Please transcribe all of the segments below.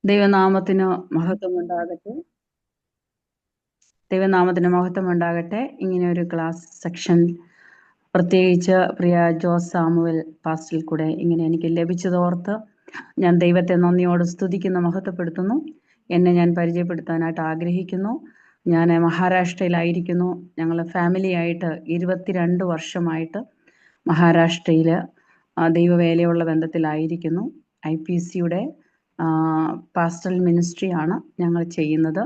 ദൈവനാമത്തിന് മഹത്വമുണ്ടാകട്ടെ. ദൈവനാമത്തിന് മഹത്വമുണ്ടാകട്ടെ. ഇങ്ങനെ ഒരു ക്ലാസ് സെക്ഷൻ പ്രത്യേകിച്ച് പ്രിയ ജോസ് സാമുവൽ പാസ്റ്ററിൽ കൂടെ ഇങ്ങനെ എനിക്ക് ലഭിച്ചതോർത്ത് ഞാൻ ദൈവത്തെ നന്ദിയോട് സ്തുതിക്കുന്നു, മഹത്വപ്പെടുത്തുന്നു. എന്നെ ഞാൻ പരിചയപ്പെടുത്താനായിട്ട് ആഗ്രഹിക്കുന്നു. ഞാൻ മഹാരാഷ്ട്രയിലായിരിക്കുന്നു. ഞങ്ങൾ ഫാമിലിയായിട്ട് 22 വർഷമായിട്ട് മഹാരാഷ്ട്രയിൽ ദൈവവേലയുള്ള ബന്ധത്തിലായിരിക്കുന്നു. IPCയുടെ പാസ്റ്ററൽ മിനിസ്ട്രിയാണ് ഞങ്ങൾ ചെയ്യുന്നത്.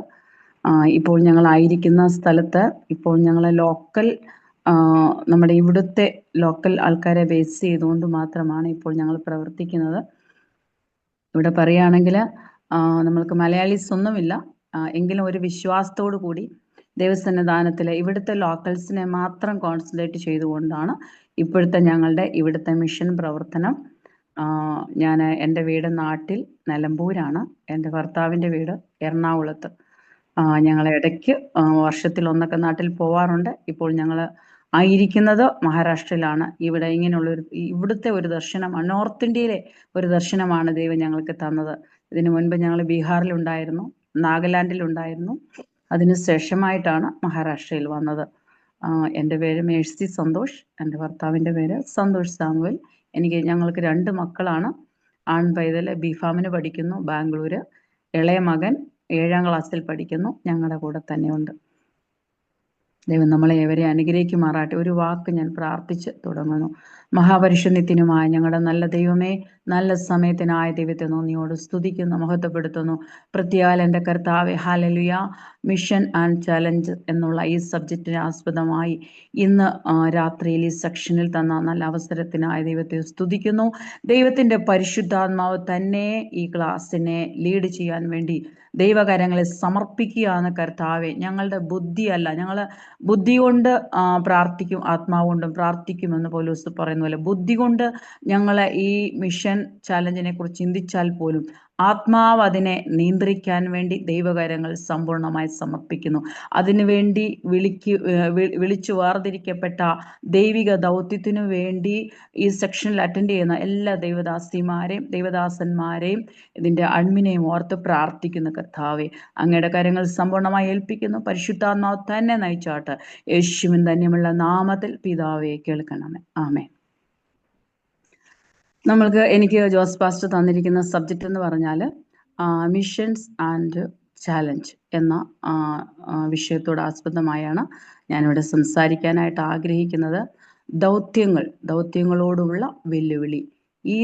ഇപ്പോൾ ഞങ്ങളായിരിക്കുന്ന സ്ഥലത്ത് ഇപ്പോൾ ഞങ്ങൾ ലോക്കൽ നമ്മുടെ ഇവിടുത്തെ ലോക്കൽ ആൾക്കാരെ ബേസ് ചെയ്തുകൊണ്ട് മാത്രമാണ് ഇപ്പോൾ ഞങ്ങൾ പ്രവർത്തിക്കുന്നത്. ഇവിടെ പറയുകയാണെങ്കിൽ നമ്മൾക്ക് മലയാളീസ് ഒന്നുമില്ല, എങ്കിലും ഒരു വിശ്വാസത്തോടു കൂടി ദൈവസന്നിധാനത്തിൽ ഇവിടുത്തെ ലോക്കൽസിനെ മാത്രം കോൺസെൻട്രേറ്റ് ചെയ്തുകൊണ്ടാണ് ഇപ്പോഴത്തെ ഞങ്ങളുടെ ഇവിടുത്തെ മിഷൻ പ്രവർത്തനം. ഞാൻ എൻ്റെ വീട് നാട്ടിൽ നിലമ്പൂരാണ്, എൻ്റെ ഭർത്താവിൻ്റെ വീട് എറണാകുളത്ത്. ഞങ്ങൾ ഇടയ്ക്ക് വർഷത്തിൽ ഒന്നൊക്കെ നാട്ടിൽ പോവാറുണ്ട്. ഇപ്പോൾ ഞങ്ങൾ ആയിരിക്കുന്നത് മഹാരാഷ്ട്രയിലാണ്. ഇവിടെ ഇങ്ങനെയുള്ളൊരു ഇവിടുത്തെ ഒരു ദർശനമാണ്, നോർത്ത് ഇന്ത്യയിലെ ഒരു ദർശനമാണ് ദൈവം ഞങ്ങൾക്ക് തന്നത്. ഇതിനു മുൻപ് ഞങ്ങൾ ബീഹാറിലുണ്ടായിരുന്നു, നാഗാലാൻഡിലുണ്ടായിരുന്നു. അതിന് ശേഷമായിട്ടാണ് മഹാരാഷ്ട്രയിൽ വന്നത്. എൻ്റെ പേര് മേഴ്സി സന്തോഷ്, എൻ്റെ ഭർത്താവിൻ്റെ പേര് സന്തോഷ് സാമുവൽ. ഞങ്ങൾക്ക് 2 മക്കളാണ്. ആൺ പൈതൽ ബിഫാമിന് പഠിക്കുന്നു ബാംഗ്ലൂര്. ഇളയ മകൻ 7ാം ക്ലാസ്സിൽ പഠിക്കുന്നു, ഞങ്ങളുടെ കൂടെ തന്നെയുണ്ട്. ദൈവം നമ്മളെ ഏവരെ അനുഗ്രഹിക്കുമാറാട്ടെ. ഒരു വാക്ക് ഞാൻ പ്രാർത്ഥിച്ച് തുടങ്ങുന്നു. മഹാപരിശുദ്ധിനുമായ ഞങ്ങളുടെ നല്ല ദൈവമേ, നല്ല സമയത്തിനായ ദൈവത്തെ നന്ദിയോട് സ്തുതിക്കുന്നു, മഹത്വപ്പെടുത്തുന്നു. പ്രത്യാൽ എൻ്റെ കർത്താവേ, ഹല്ലേലൂയ. മിഷൻ ആൻഡ് ചാലഞ്ച് എന്നുള്ള ഈ സബ്ജക്റ്റിനെ ആസ്പദമായി ഇന്ന് രാത്രിയിൽ ഈ സെക്ഷനിൽ തന്ന നല്ല അവസരത്തിനായ ദൈവത്തെ സ്തുതിക്കുന്നു. ദൈവത്തിൻ്റെ പരിശുദ്ധാത്മാവ് തന്നെ ഈ ക്ലാസ്സിനെ ലീഡ് ചെയ്യാൻ വേണ്ടി ദൈവകരങ്ങളെ സമർപ്പിക്കുകയാണ് കർത്താവെ. ഞങ്ങളുടെ ബുദ്ധിയല്ല, ഞങ്ങൾ ബുദ്ധി കൊണ്ട് പ്രാർത്ഥിക്കും, ആത്മാവ് കൊണ്ടും പ്രാർത്ഥിക്കുമെന്ന് പൗലോസ് പറയുന്ന പോലെ ബുദ്ധി കൊണ്ട് ഞങ്ങളെ ഈ മിഷൻ ചാലഞ്ചിനെ കുറിച്ച് ചിന്തിച്ചാൽ പോലും ആത്മാവ് അതിനെ നിയന്ത്രിക്കാൻ വേണ്ടി ദൈവകരങ്ങൾ സമ്പൂർണമായി സമർപ്പിക്കുന്നു. അതിനുവേണ്ടി വിളിച്ചു വേർതിരിക്കപ്പെട്ട ദൈവിക ദൗത്യത്തിനു വേണ്ടി ഈ സെക്ഷനിൽ അറ്റൻഡ് ചെയ്യുന്ന എല്ലാ ദൈവദാസിമാരെയും ദൈവദാസന്മാരെയും ഇതിൻ്റെ അഡ്മിനെയും ഓർത്ത് പ്രാർത്ഥിക്കുന്നു കർത്താവെ. അങ്ങയുടെ കാര്യങ്ങൾ സമ്പൂർണമായി ഏൽപ്പിക്കുന്നു. പരിശുദ്ധാത്മാവ് തന്നെ നയിച്ചാട്ട് യേശുവിൻ ധന്യമുള്ള നാമത്തിൽ പിതാവേ കേൾക്കണമേ. ആമേൻ. എനിക്ക് ജോസ് പാസ്റ്റർ തന്നിരിക്കുന്ന സബ്ജക്റ്റ് എന്ന് പറഞ്ഞാൽ മിഷൻസ് ആൻഡ് ചാലഞ്ച് എന്ന വിഷയത്തോട് ആസ്പദമായാണ് ഞാനിവിടെ സംസാരിക്കാനായിട്ട് ആഗ്രഹിക്കുന്നത്. ദൗത്യങ്ങളോടുള്ള വെല്ലുവിളി. ഈ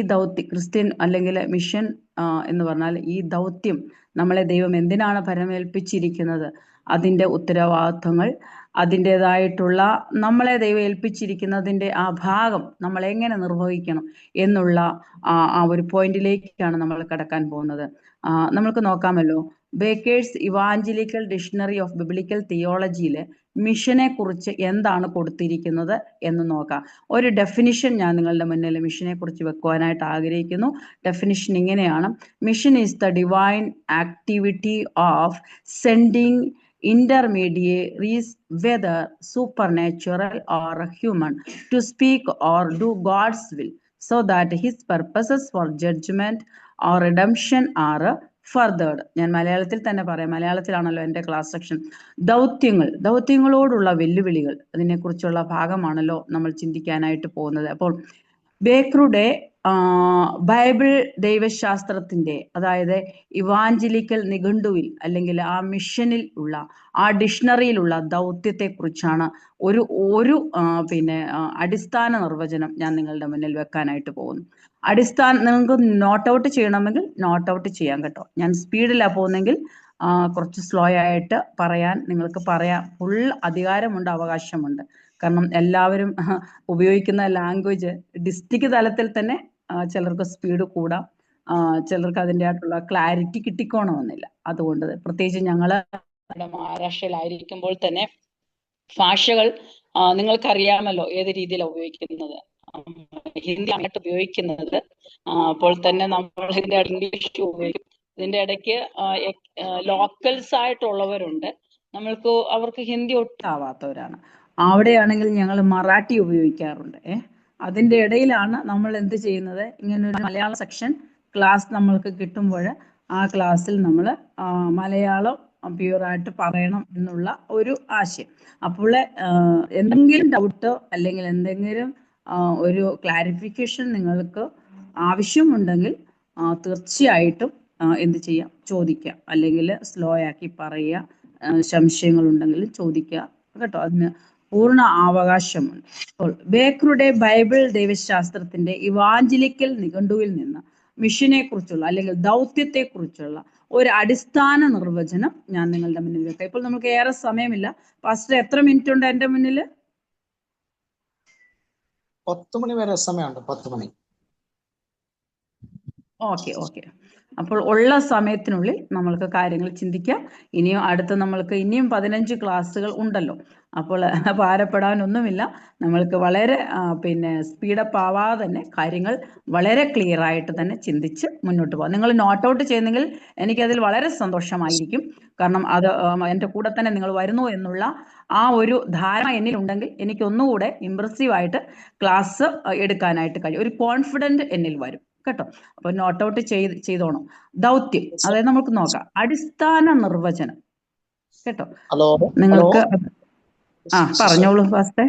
ക്രിസ്ത്യൻ അല്ലെങ്കിൽ മിഷൻ എന്ന് പറഞ്ഞാൽ ഈ ദൗത്യം നമ്മളെ ദൈവം എന്തിനാണ് ഭരമേൽപ്പിച്ചിരിക്കുന്നത്, അതിൻ്റെ ഉത്തരവാദിത്വങ്ങൾ, അതിൻ്റെതായിട്ടുള്ള നമ്മളെ ദൈവം ഏൽപ്പിച്ചിരിക്കുന്നതിൻ്റെ ആ ഭാഗം നമ്മൾ എങ്ങനെ നിർവഹിക്കണം എന്നുള്ള ആ ഒരു പോയിന്റിലേക്കാണ് നമ്മൾ കടക്കാൻ പോകുന്നത്. നമ്മൾക്ക് നോക്കാമല്ലോ, Baker's evangelical dictionary of biblical തിയോളജിയിൽ മിഷനെ കുറിച്ച് എന്താണ് കൊടുത്തിരിക്കുന്നത് എന്ന് നോക്കാം. ഒരു ഡെഫിനിഷൻ ഞാൻ നിങ്ങളുടെ മുന്നിൽ മിഷനെ കുറിച്ച് വെക്കുവാനായിട്ട് ആഗ്രഹിക്കുന്നു. ഡെഫിനിഷൻ ഇങ്ങനെയാണ്: mission is the divine activity of sending intermediaries, whether supernatural or human, to speak or do God's will, so that his purposes for judgment or redemption are furthered. ഞാൻ മലയാളത്തിൽ തന്നെ പറയാം, മലയാളത്തിലാണല്ലോ എൻ്റെ ക്ലാസ് സെക്ഷൻ. ദൗത്യങ്ങളോടുള്ള വെല്ലുവിളികൾ, അതിനെക്കുറിച്ചുള്ള ഭാഗമാണല്ലോ നമ്മൾ ചിന്തിക്കാനായിട്ട് പോകുന്നത്. അപ്പോൾ ബേക്കറുടെ ബൈബിൾ ദൈവശാസ്ത്രത്തിൻ്റെ, അതായത് ഇവാഞ്ചലിക്കൽ നിഘണ്ടുവിൽ അല്ലെങ്കിൽ ആ മിഷനിൽ ഉള്ള ആ ഡിക്ഷണറിയിലുള്ള ദൗത്യത്തെക്കുറിച്ചാണ് ഒരു അടിസ്ഥാന നിർവചനം ഞാൻ നിങ്ങളുടെ മുന്നിൽ വെക്കാനായിട്ട് പോകുന്നു. നിങ്ങൾക്ക് നോട്ട് ഔട്ട് ചെയ്യണമെങ്കിൽ നോട്ട് ഔട്ട് ചെയ്യാം കേട്ടോ. ഞാൻ സ്പീഡിലാണ് പോകുന്നെങ്കിൽ കുറച്ച് സ്ലോ ആയിട്ട് നിങ്ങൾക്ക് പറയാം. ഫുൾ അധികാരമുണ്ട്, അവകാശമുണ്ട്. കാരണം എല്ലാവരും ഉപയോഗിക്കുന്ന ലാംഗ്വേജ് ഡിസ്ട്രിക്ട് തലത്തിൽ തന്നെ ചിലർക്ക് സ്പീഡ് കൂടാം, ചിലർക്ക് അതിൻ്റെ ആയിട്ടുള്ള ക്ലാരിറ്റി കിട്ടിക്കോണമെന്നില്ല. അതുകൊണ്ട് പ്രത്യേകിച്ച് ഞങ്ങൾ മഹാരാഷ്ട്രയിലായിരിക്കുമ്പോൾ തന്നെ ഭാഷകൾ നിങ്ങൾക്കറിയാമല്ലോ ഏത് രീതിയിലാണ് ഉപയോഗിക്കുന്നത്. ഹിന്ദി ആയിട്ട് ഉപയോഗിക്കുന്നത്, അപ്പോൾ തന്നെ നമ്മൾ ഇംഗ്ലീഷ് ഉപയോഗിക്കും. ഇതിൻ്റെ ഇടയ്ക്ക് ലോക്കൽസ് ആയിട്ടുള്ളവരുണ്ട്, അവർക്ക് ഹിന്ദി ഒട്ടാവാത്തവരാണ്. അവിടെയാണെങ്കിൽ ഞങ്ങൾ മറാഠി ഉപയോഗിക്കാറുണ്ട്. അതിൻ്റെ ഇടയിലാണ് നമ്മൾ എന്ത് ചെയ്യുന്നത്, ഇങ്ങനൊരു മലയാള സെക്ഷൻ ക്ലാസ് നമ്മൾക്ക് കിട്ടുമ്പോൾ ആ ക്ലാസ്സിൽ നമ്മൾ മലയാളം പ്യുവറായിട്ട് പറയണം എന്നുള്ള ഒരു ആശയം. അപ്പോൾ എന്തെങ്കിലും ഡൗട്ടോ അല്ലെങ്കിൽ എന്തെങ്കിലും ഒരു ക്ലാരിഫിക്കേഷൻ നിങ്ങൾക്ക് ആവശ്യമുണ്ടെങ്കിൽ തീർച്ചയായിട്ടും എന്ത് ചെയ്യാം, ചോദിക്കാം. അല്ലെങ്കിൽ സ്ലോ ആക്കി പറയുക, സംശയങ്ങളുണ്ടെങ്കിൽ ചോദിക്കുക കേട്ടോ. അതിന് പൂർണ്ണ അവകാശമുണ്ട്. അപ്പോൾ ബേക്കറുടെ ബൈബിൾ ദൈവശാസ്ത്രത്തിന്റെ ഇവാഞ്ചലിക്കൽ നിഘണ്ടുവിൽ നിന്ന് മിഷനെ കുറിച്ചുള്ള അല്ലെങ്കിൽ ദൗത്യത്തെ കുറിച്ചുള്ള ഒരു അടിസ്ഥാന നിർവചനം ഞാൻ നിങ്ങളുടെ മുന്നിൽ വെക്കാം. ഇപ്പോൾ നമുക്ക് ഏറെ സമയമില്ല. പാസ്റ്റർ, എത്ര മിനിറ്റ് ഉണ്ട് എന്റെ മുന്നിൽ? 10 മണി വരെ സമയമുണ്ട്. 10 മണി. ഓക്കെ. അപ്പോൾ ഉള്ള സമയത്തിനുള്ളിൽ നമ്മൾക്ക് കാര്യങ്ങൾ ചിന്തിക്കാം. ഇനിയും നമ്മൾക്ക് 15 ക്ലാസ്സുകൾ ഉണ്ടല്ലോ. അപ്പോൾ ഭാരപ്പെടാനൊന്നുമില്ല. നമ്മൾക്ക് വളരെ സ്പീഡപ്പ് ആവാതെ തന്നെ കാര്യങ്ങൾ വളരെ ക്ലിയർ ആയിട്ട് തന്നെ ചിന്തിച്ച് മുന്നോട്ട് പോകാം. നിങ്ങൾ നോട്ട് ഔട്ട് ചെയ്യുന്നെങ്കിൽ എനിക്കതിൽ വളരെ സന്തോഷമായിരിക്കും. കാരണം അത് എൻ്റെ കൂടെ തന്നെ നിങ്ങൾ വരുന്നു എന്നുള്ള ആ ഒരു ധാരണ എന്നിലുണ്ടെങ്കിൽ എനിക്ക് ഒന്നുകൂടെ ഇംപ്രസീവായിട്ട് ക്ലാസ് എടുക്കാനായിട്ട് കഴിയും. ഒരു കോൺഫിഡൻറ്റ് എന്നിൽ വരും കേട്ടോ. അപ്പൊ നോട്ട് ഔട്ട് ചെയ്തോണം. ദൗത്യം, അതായത് നമുക്ക് നോക്കാം. അടിസ്ഥാന നിർവചനം കേട്ടോ. നിങ്ങൾക്ക് പറഞ്ഞോളൂ ഫാസ്റ്റേ.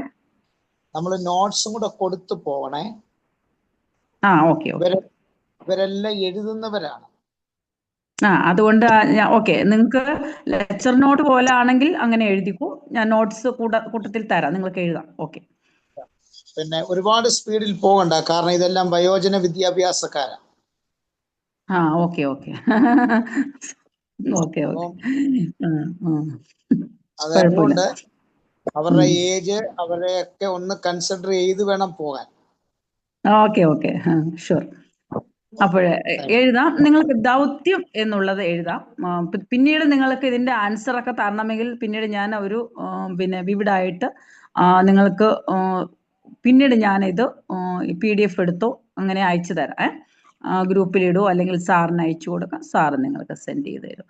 നമ്മൾ നോട്ട്സും കൂടെ കൊടുത്തു പോവണേ. ഓക്കെ. ഇവരെല്ലാം എഴുതുന്നവരാണ്. അതുകൊണ്ട് ഓക്കെ, നിങ്ങൾക്ക് ലെക്ചർ നോട്ട് പോലെ ആണെങ്കിൽ അങ്ങനെ എഴുതിക്കോ. ഞാൻ നോട്ട്സ് കൂട്ടത്തിൽ തരാം, നിങ്ങൾക്ക് എഴുതാം. ഓക്കെ. പിന്നെ ഒരുപാട് സ്പീഡിൽ പോകണ്ട, കാരണം ഇതെല്ലാം വയോജന വിദ്യാഭ്യാസക്കാരാണ്. ഓക്കെ. അതുകൊണ്ട് അവരുടെ ഏജ് അവരെയൊക്കെ ഒന്ന് കൺസിഡർ ചെയ്ത് വേണം പോകാൻ. ഓക്കെ. ഷുവർ. അപ്പോഴേ എഴുതാം. നിങ്ങൾക്ക് ദൗത്യം എന്നുള്ളത് എഴുതാം. പിന്നീട് നിങ്ങൾക്ക് ഇതിന്റെ ആൻസർ ഒക്കെ തരണമെങ്കിൽ പിന്നീട് ഞാൻ ഒരു വിവിഡായിട്ട് നിങ്ങൾക്ക് പിന്നീട് ഞാനിത് PDF എടുത്തോ അങ്ങനെ അയച്ചു തരാം. ഗ്രൂപ്പിലിടോ അല്ലെങ്കിൽ സാറിന് അയച്ചു കൊടുക്കാം. സാറ് നിങ്ങൾക്ക് സെൻഡ് ചെയ്ത് തരും.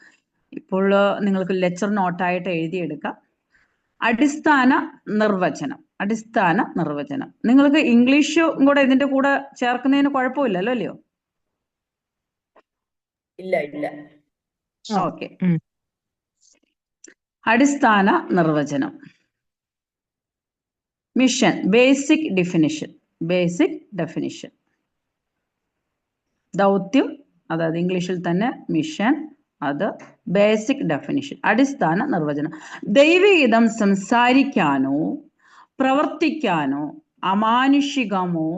ഇപ്പോൾ നിങ്ങൾക്ക് ലെക്ചർ നോട്ടായിട്ട് എഴുതിയെടുക്കാം. അടിസ്ഥാന നിർവചനം. നിങ്ങൾക്ക് ഇംഗ്ലീഷും കൂടെ ഇതിന്റെ കൂടെ ചേർക്കുന്നതിന് കുഴപ്പമില്ലല്ലോ, അല്ലയോ? ഇല്ല. ഓക്കെ. അടിസ്ഥാന നിർവചനം. Mission, basic definition. ദൗത്യം, അതായത് ഇംഗ്ലീഷിൽ തന്നെ മിഷൻ, അത് ബേസിക് ഡെഫിനിഷൻ, അടിസ്ഥാന നിർവചനം. ദൈവഹിതം സംസാരിക്കാനോ പ്രവർത്തിക്കാനോ അമാനുഷികമോ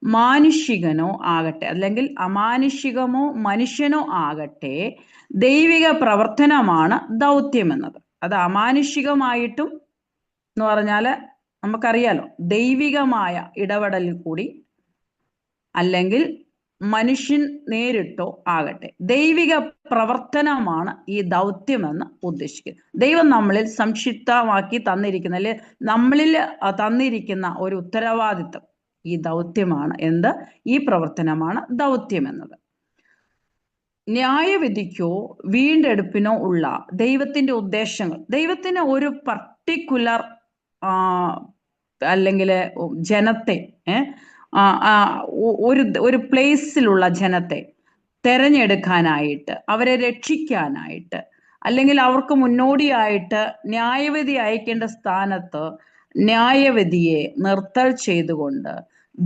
മാനുഷികനോ ആകട്ടെ, അല്ലെങ്കിൽ അമാനുഷികമോ മനുഷ്യനോ ആകട്ടെ, ദൈവിക പ്രവർത്തനമാണ് ദൗത്യം എന്നത്. അത് അമാനുഷികമായിട്ടും എന്ന് പറഞ്ഞാല് നമുക്കറിയാലോ, ദൈവികമായ ഇടപെടലിൽ കൂടി അല്ലെങ്കിൽ മനുഷ്യൻ നേരിട്ടോ ആകട്ടെ, ദൈവിക പ്രവർത്തനമാണ് ഈ ദൗത്യമെന്ന് ഉദ്ദേശിക്കുന്നത്. ദൈവം നമ്മളിൽ സംക്ഷിപ്തമാക്കി തന്നിരിക്കുന്ന, അല്ലെ നമ്മളിൽ തന്നിരിക്കുന്ന ഒരു ഉത്തരവാദിത്വം ഈ ദൗത്യമാണ്. ഈ പ്രവർത്തനമാണ് ദൗത്യം എന്നത്. ന്യായവിധിക്കോ വീണ്ടെടുപ്പിനോ ഉള്ള ദൈവത്തിന്റെ ഉദ്ദേശങ്ങൾ, ദൈവത്തിന് ഒരു പർട്ടിക്കുലർ അല്ലെങ്കിൽ ജനത്തെ ഒരു പ്ലേസിലുള്ള ജനത്തെ തെരഞ്ഞെടുക്കാനായിട്ട്, അവരെ രക്ഷിക്കാനായിട്ട്, അല്ലെങ്കിൽ അവർക്ക് മുന്നോടിയായിട്ട് ന്യായവിധി അയക്കേണ്ട സ്ഥാനത്ത് ന്യായവിധിയെ നിർത്തൽ ചെയ്തുകൊണ്ട്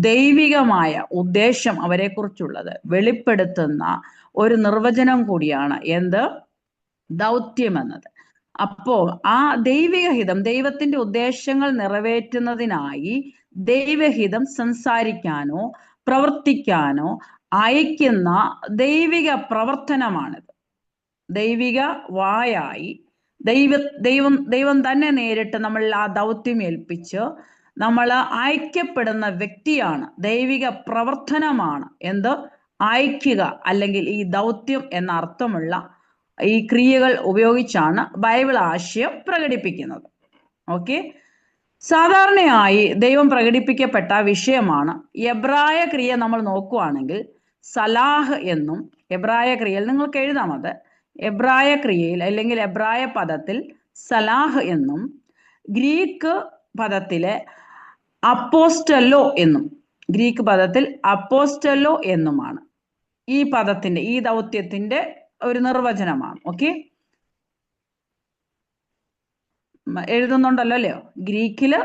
ദൈവികമായ ഉദ്ദേശം അവരെക്കുറിച്ചുള്ളത് വെളിപ്പെടുത്തുന്ന ഒരു നിർവചനം കൂടിയാണ് ദൗത്യം എന്നത്. അപ്പോ ആ ദൈവികഹിതം, ദൈവത്തിന്റെ ഉദ്ദേശങ്ങൾ നിറവേറ്റുന്നതിനായി ദൈവഹിതം സംസാരിക്കാനോ പ്രവർത്തിക്കാനോ അയക്കുന്ന ദൈവിക പ്രവർത്തനമാണിത്. ദൈവിക വായായി ദൈവം തന്നെ നേരിട്ട് നമ്മൾ ആ ദൗത്യം ഏൽപ്പിച്ച് നമ്മൾ അയക്കപ്പെടുന്ന വ്യക്തിയാണ്. ദൈവിക പ്രവർത്തനമാണ് അയക്കുക, അല്ലെങ്കിൽ ഈ ദൗത്യം എന്ന അർത്ഥമുള്ള ഈ ക്രിയകൾ ഉപയോഗിച്ചാണ് ബൈബിൾ ആശയം പ്രകടിപ്പിക്കുന്നത്. ഓക്കെ. സാധാരണയായി ദൈവം പ്രകടിപ്പിക്കപ്പെട്ട വിഷയമാണ് എബ്രായ ക്രിയ. നമ്മൾ നോക്കുവാണെങ്കിൽ സലാഹ് എന്നും എബ്രായ ക്രിയയിൽ നിങ്ങൾക്ക് എഴുതാം. അത് എബ്രായ ക്രിയയിൽ അല്ലെങ്കിൽ എബ്രായ പദത്തിൽ സലാഹ് എന്നും ഗ്രീക്ക് പദത്തിലെ അപ്പോസ്റ്റല്ലോ എന്നുമാണ് ഈ പദത്തിന്റെ, ഈ ദൗത്യത്തിന്റെ ഒരു നിർവചനമാണ്. ഓക്കെ, എഴുതുന്നുണ്ടല്ലോ അല്ലയോ? ഗ്രീക്കില്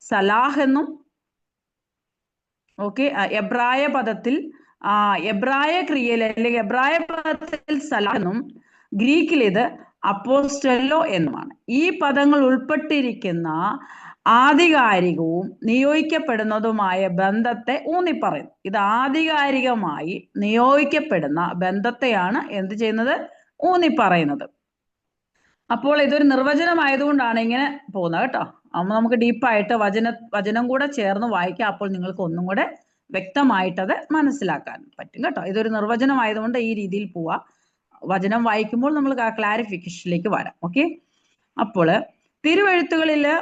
സലാഹ് എന്നും, ഓക്കെ, എബ്രായ പദത്തിൽ എബ്രായ ക്രിയയിൽ അല്ലെങ്കിൽ എബ്രായ പദത്തിൽ സലാഹ് എന്നും ഗ്രീക്കിൽ ഇത് അപ്പോസ്റ്റലോ എന്നുമാണ്. ഈ പദങ്ങൾ ഉൾപ്പെട്ടിരിക്കുന്ന ആധികാരികവും നിയോഗിക്കപ്പെടുന്നതുമായ ബന്ധത്തെ ഊന്നിപ്പറയുന്നു. ഇത് ആധികാരികമായി നിയോഗിക്കപ്പെടുന്ന ബന്ധത്തെയാണ് എന്ത് ചെയ്യുന്നത്? ഊന്നിപ്പറയുന്നത്. അപ്പോൾ ഇതൊരു നിർവചനമായതുകൊണ്ടാണ് ഇങ്ങനെ പോകുന്നത് കേട്ടോ. അപ്പൊ നമുക്ക് ഡീപ്പായിട്ട് വചനം കൂടെ ചേർന്ന് വായിക്കാം. അപ്പോൾ നിങ്ങൾക്ക് ഒന്നും കൂടെ വ്യക്തമായിട്ട് അത് മനസ്സിലാക്കാൻ പറ്റും കേട്ടോ. ഇതൊരു നിർവചനമായതുകൊണ്ട് ഈ രീതിയിൽ പോവാ. വചനം വായിക്കുമ്പോൾ നമ്മൾ ക്ലാരിഫിക്കേഷനിലേക്ക് വരാം. ഓക്കെ, അപ്പോൾ തിരുവെഴുത്തുകളില്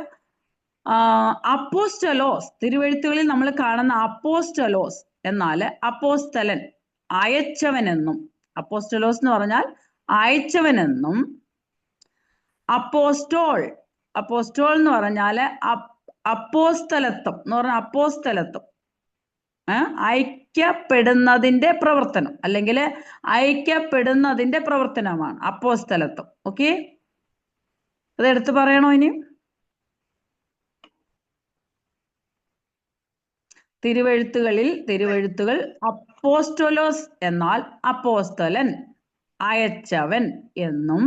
അപ്പോസ്റ്റലോസ്, തിരുവെഴുത്തുകളിൽ നമ്മൾ കാണുന്ന അപ്പോസ്റ്റലോസ് എന്നാൽ അപ്പോസ്തലൻ, അയച്ചവനെന്നും, അപ്പോസ്റ്റലോസ് എന്ന് പറഞ്ഞാൽ അയച്ചവനെന്നും, അപ്പോസ്റ്റോൾ, അപ്പോസ്റ്റോൾ എന്ന് പറഞ്ഞാല് അപ്പോസ്തലത്വം എന്ന് പറഞ്ഞാൽ അപ്പോസ്തലത്വം, ഐക്യപ്പെടുന്നതിന്റെ പ്രവർത്തനം അല്ലെങ്കിൽ ഐക്യപ്പെടുന്നതിന്റെ പ്രവർത്തനമാണ് അപ്പോസ്തലത്വം. ഓക്കെ, അത് എടുത്തു പറയണോ ഇനി? തിരുവെഴുത്തുകൾ അപ്പോസ്റ്റോലോസ് എന്നാൽ അപ്പോസ്തലൻ, അയച്ചവൻ എന്നും,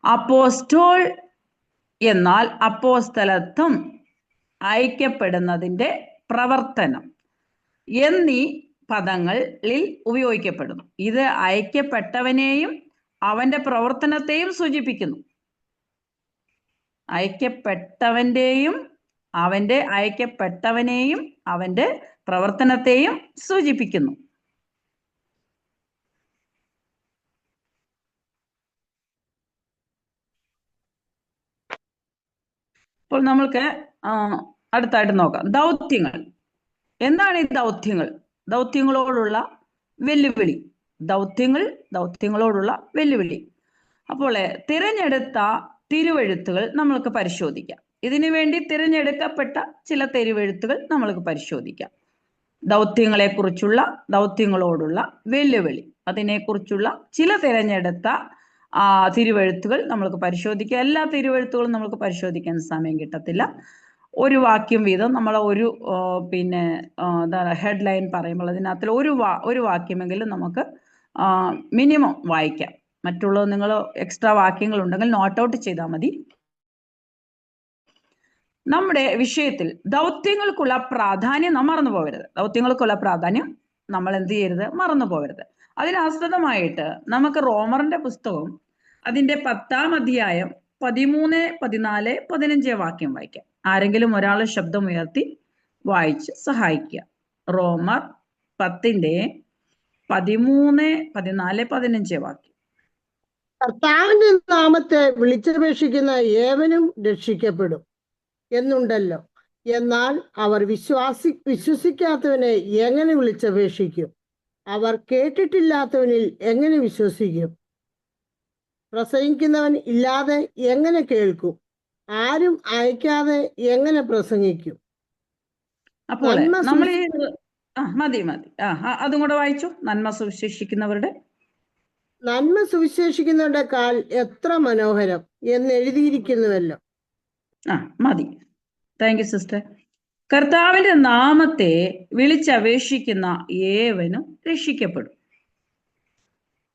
അപ്പോസ്റ്റോൾ എന്നാൽ അപ്പോസ്തലത്വം, ഐക്യപ്പെടുന്നതിന്റെ പ്രവർത്തനം എന്നീ പദങ്ങളിൽ ഉപയോഗിക്കപ്പെടുന്നു. ഇത് ഐക്യപ്പെട്ടവനെയും അവന്റെ പ്രവർത്തനത്തെയും സൂചിപ്പിക്കുന്നു. ഐക്യപ്പെട്ടവന്റെയും അവന്റെ പ്രവർത്തനത്തെയും സൂചിപ്പിക്കുന്നു. അപ്പോൾ നമ്മൾക്ക് അടുത്തായിട്ട് നോക്കാം ദൗത്യങ്ങൾ. എന്താണ് ഈ ദൗത്യങ്ങൾ? ദൗത്യങ്ങളോടുള്ള വെല്ലുവിളി. ദൗത്യങ്ങളോടുള്ള വെല്ലുവിളി. അപ്പോൾ തിരഞ്ഞെടുത്ത തിരുവെഴുത്തുകൾ നമ്മൾക്ക് പരിശോധിക്കാം. ഇതിനു വേണ്ടി തിരഞ്ഞെടുക്കപ്പെട്ട ചില തിരുവെഴുത്തുകൾ നമ്മൾക്ക് പരിശോധിക്കാം. ദൗത്യങ്ങളോടുള്ള വെല്ലുവിളി, അതിനെക്കുറിച്ചുള്ള ചില തിരഞ്ഞെടുത്ത തിരുവെഴുത്തുകൾ നമ്മൾക്ക് പരിശോധിക്കാം. എല്ലാ തിരുവെഴുത്തുകളും നമുക്ക് പരിശോധിക്കാൻ സമയം കിട്ടത്തില്ല. ഒരു വാക്യം വീതം നമ്മൾ ഒരു ഹെഡ് ലൈൻ പറയുമ്പോൾ അതിനകത്തിൽ ഒരു വാക്യമെങ്കിലും നമുക്ക് മിനിമം വായിക്കാം. മറ്റുള്ളത് നിങ്ങൾ എക്സ്ട്രാ വാക്യങ്ങൾ ഉണ്ടെങ്കിൽ നോട്ട് ഔട്ട് ചെയ്താൽ മതി. നമ്മുടെ വിഷയത്തിൽ ദൗത്യങ്ങൾക്കുള്ള പ്രാധാന്യം നാം മറന്നു പോകരുത്. ദൗത്യങ്ങൾക്കുള്ള പ്രാധാന്യം നമ്മൾ എന്ത് ചെയ്യരുത്? മറന്നു പോകരുത്. അതിനാസ്പദമായിട്ട് നമുക്ക് റോമറിന്റെ പുസ്തകം അതിന്റെ 10-ാം അധ്യായം 13, 14, 15 വാക്യം വായിക്കാം. ആരെങ്കിലും ഒരാൾ ശബ്ദം ഉയർത്തി വായിച്ച് സഹായിക്കുക. റോമർ 10-ന്റെ 13, 14, 15 വാക്യം. കർത്താവിന്റെ നാമത്തെ വിളിച്ചപേക്ഷിക്കുന്ന ഏവനും രക്ഷിക്കപ്പെടും എന്നുണ്ടല്ലോ. എന്നാൽ അവർ വിശ്വസിക്കാത്തവനെ എങ്ങനെ വിളിച്ചപേക്ഷിക്കും? അവർ കേട്ടിട്ടില്ലാത്തവനിൽ എങ്ങനെ വിശ്വസിക്കും? പ്രസംഗിക്കുന്നവൻ ഇല്ലാതെ എങ്ങനെ കേൾക്കും? ആരും അയക്കാതെ എങ്ങനെ പ്രസംഗിക്കും? അപ്പോൾ നമ്മൾ മതി അതും കൂടെ വായിച്ചു. നന്മ സുവിശേഷിക്കുന്നവരുടെ കാൽ എത്ര മനോഹരം എന്ന് എഴുതിയിരിക്കുന്നുവല്ലോ. മതി. Thank you sister. കർത്താവിന്റെ നാമത്തെ വിളിച്ചപേക്ഷിക്കുന്ന ഏവനും രക്ഷിക്കപ്പെടും.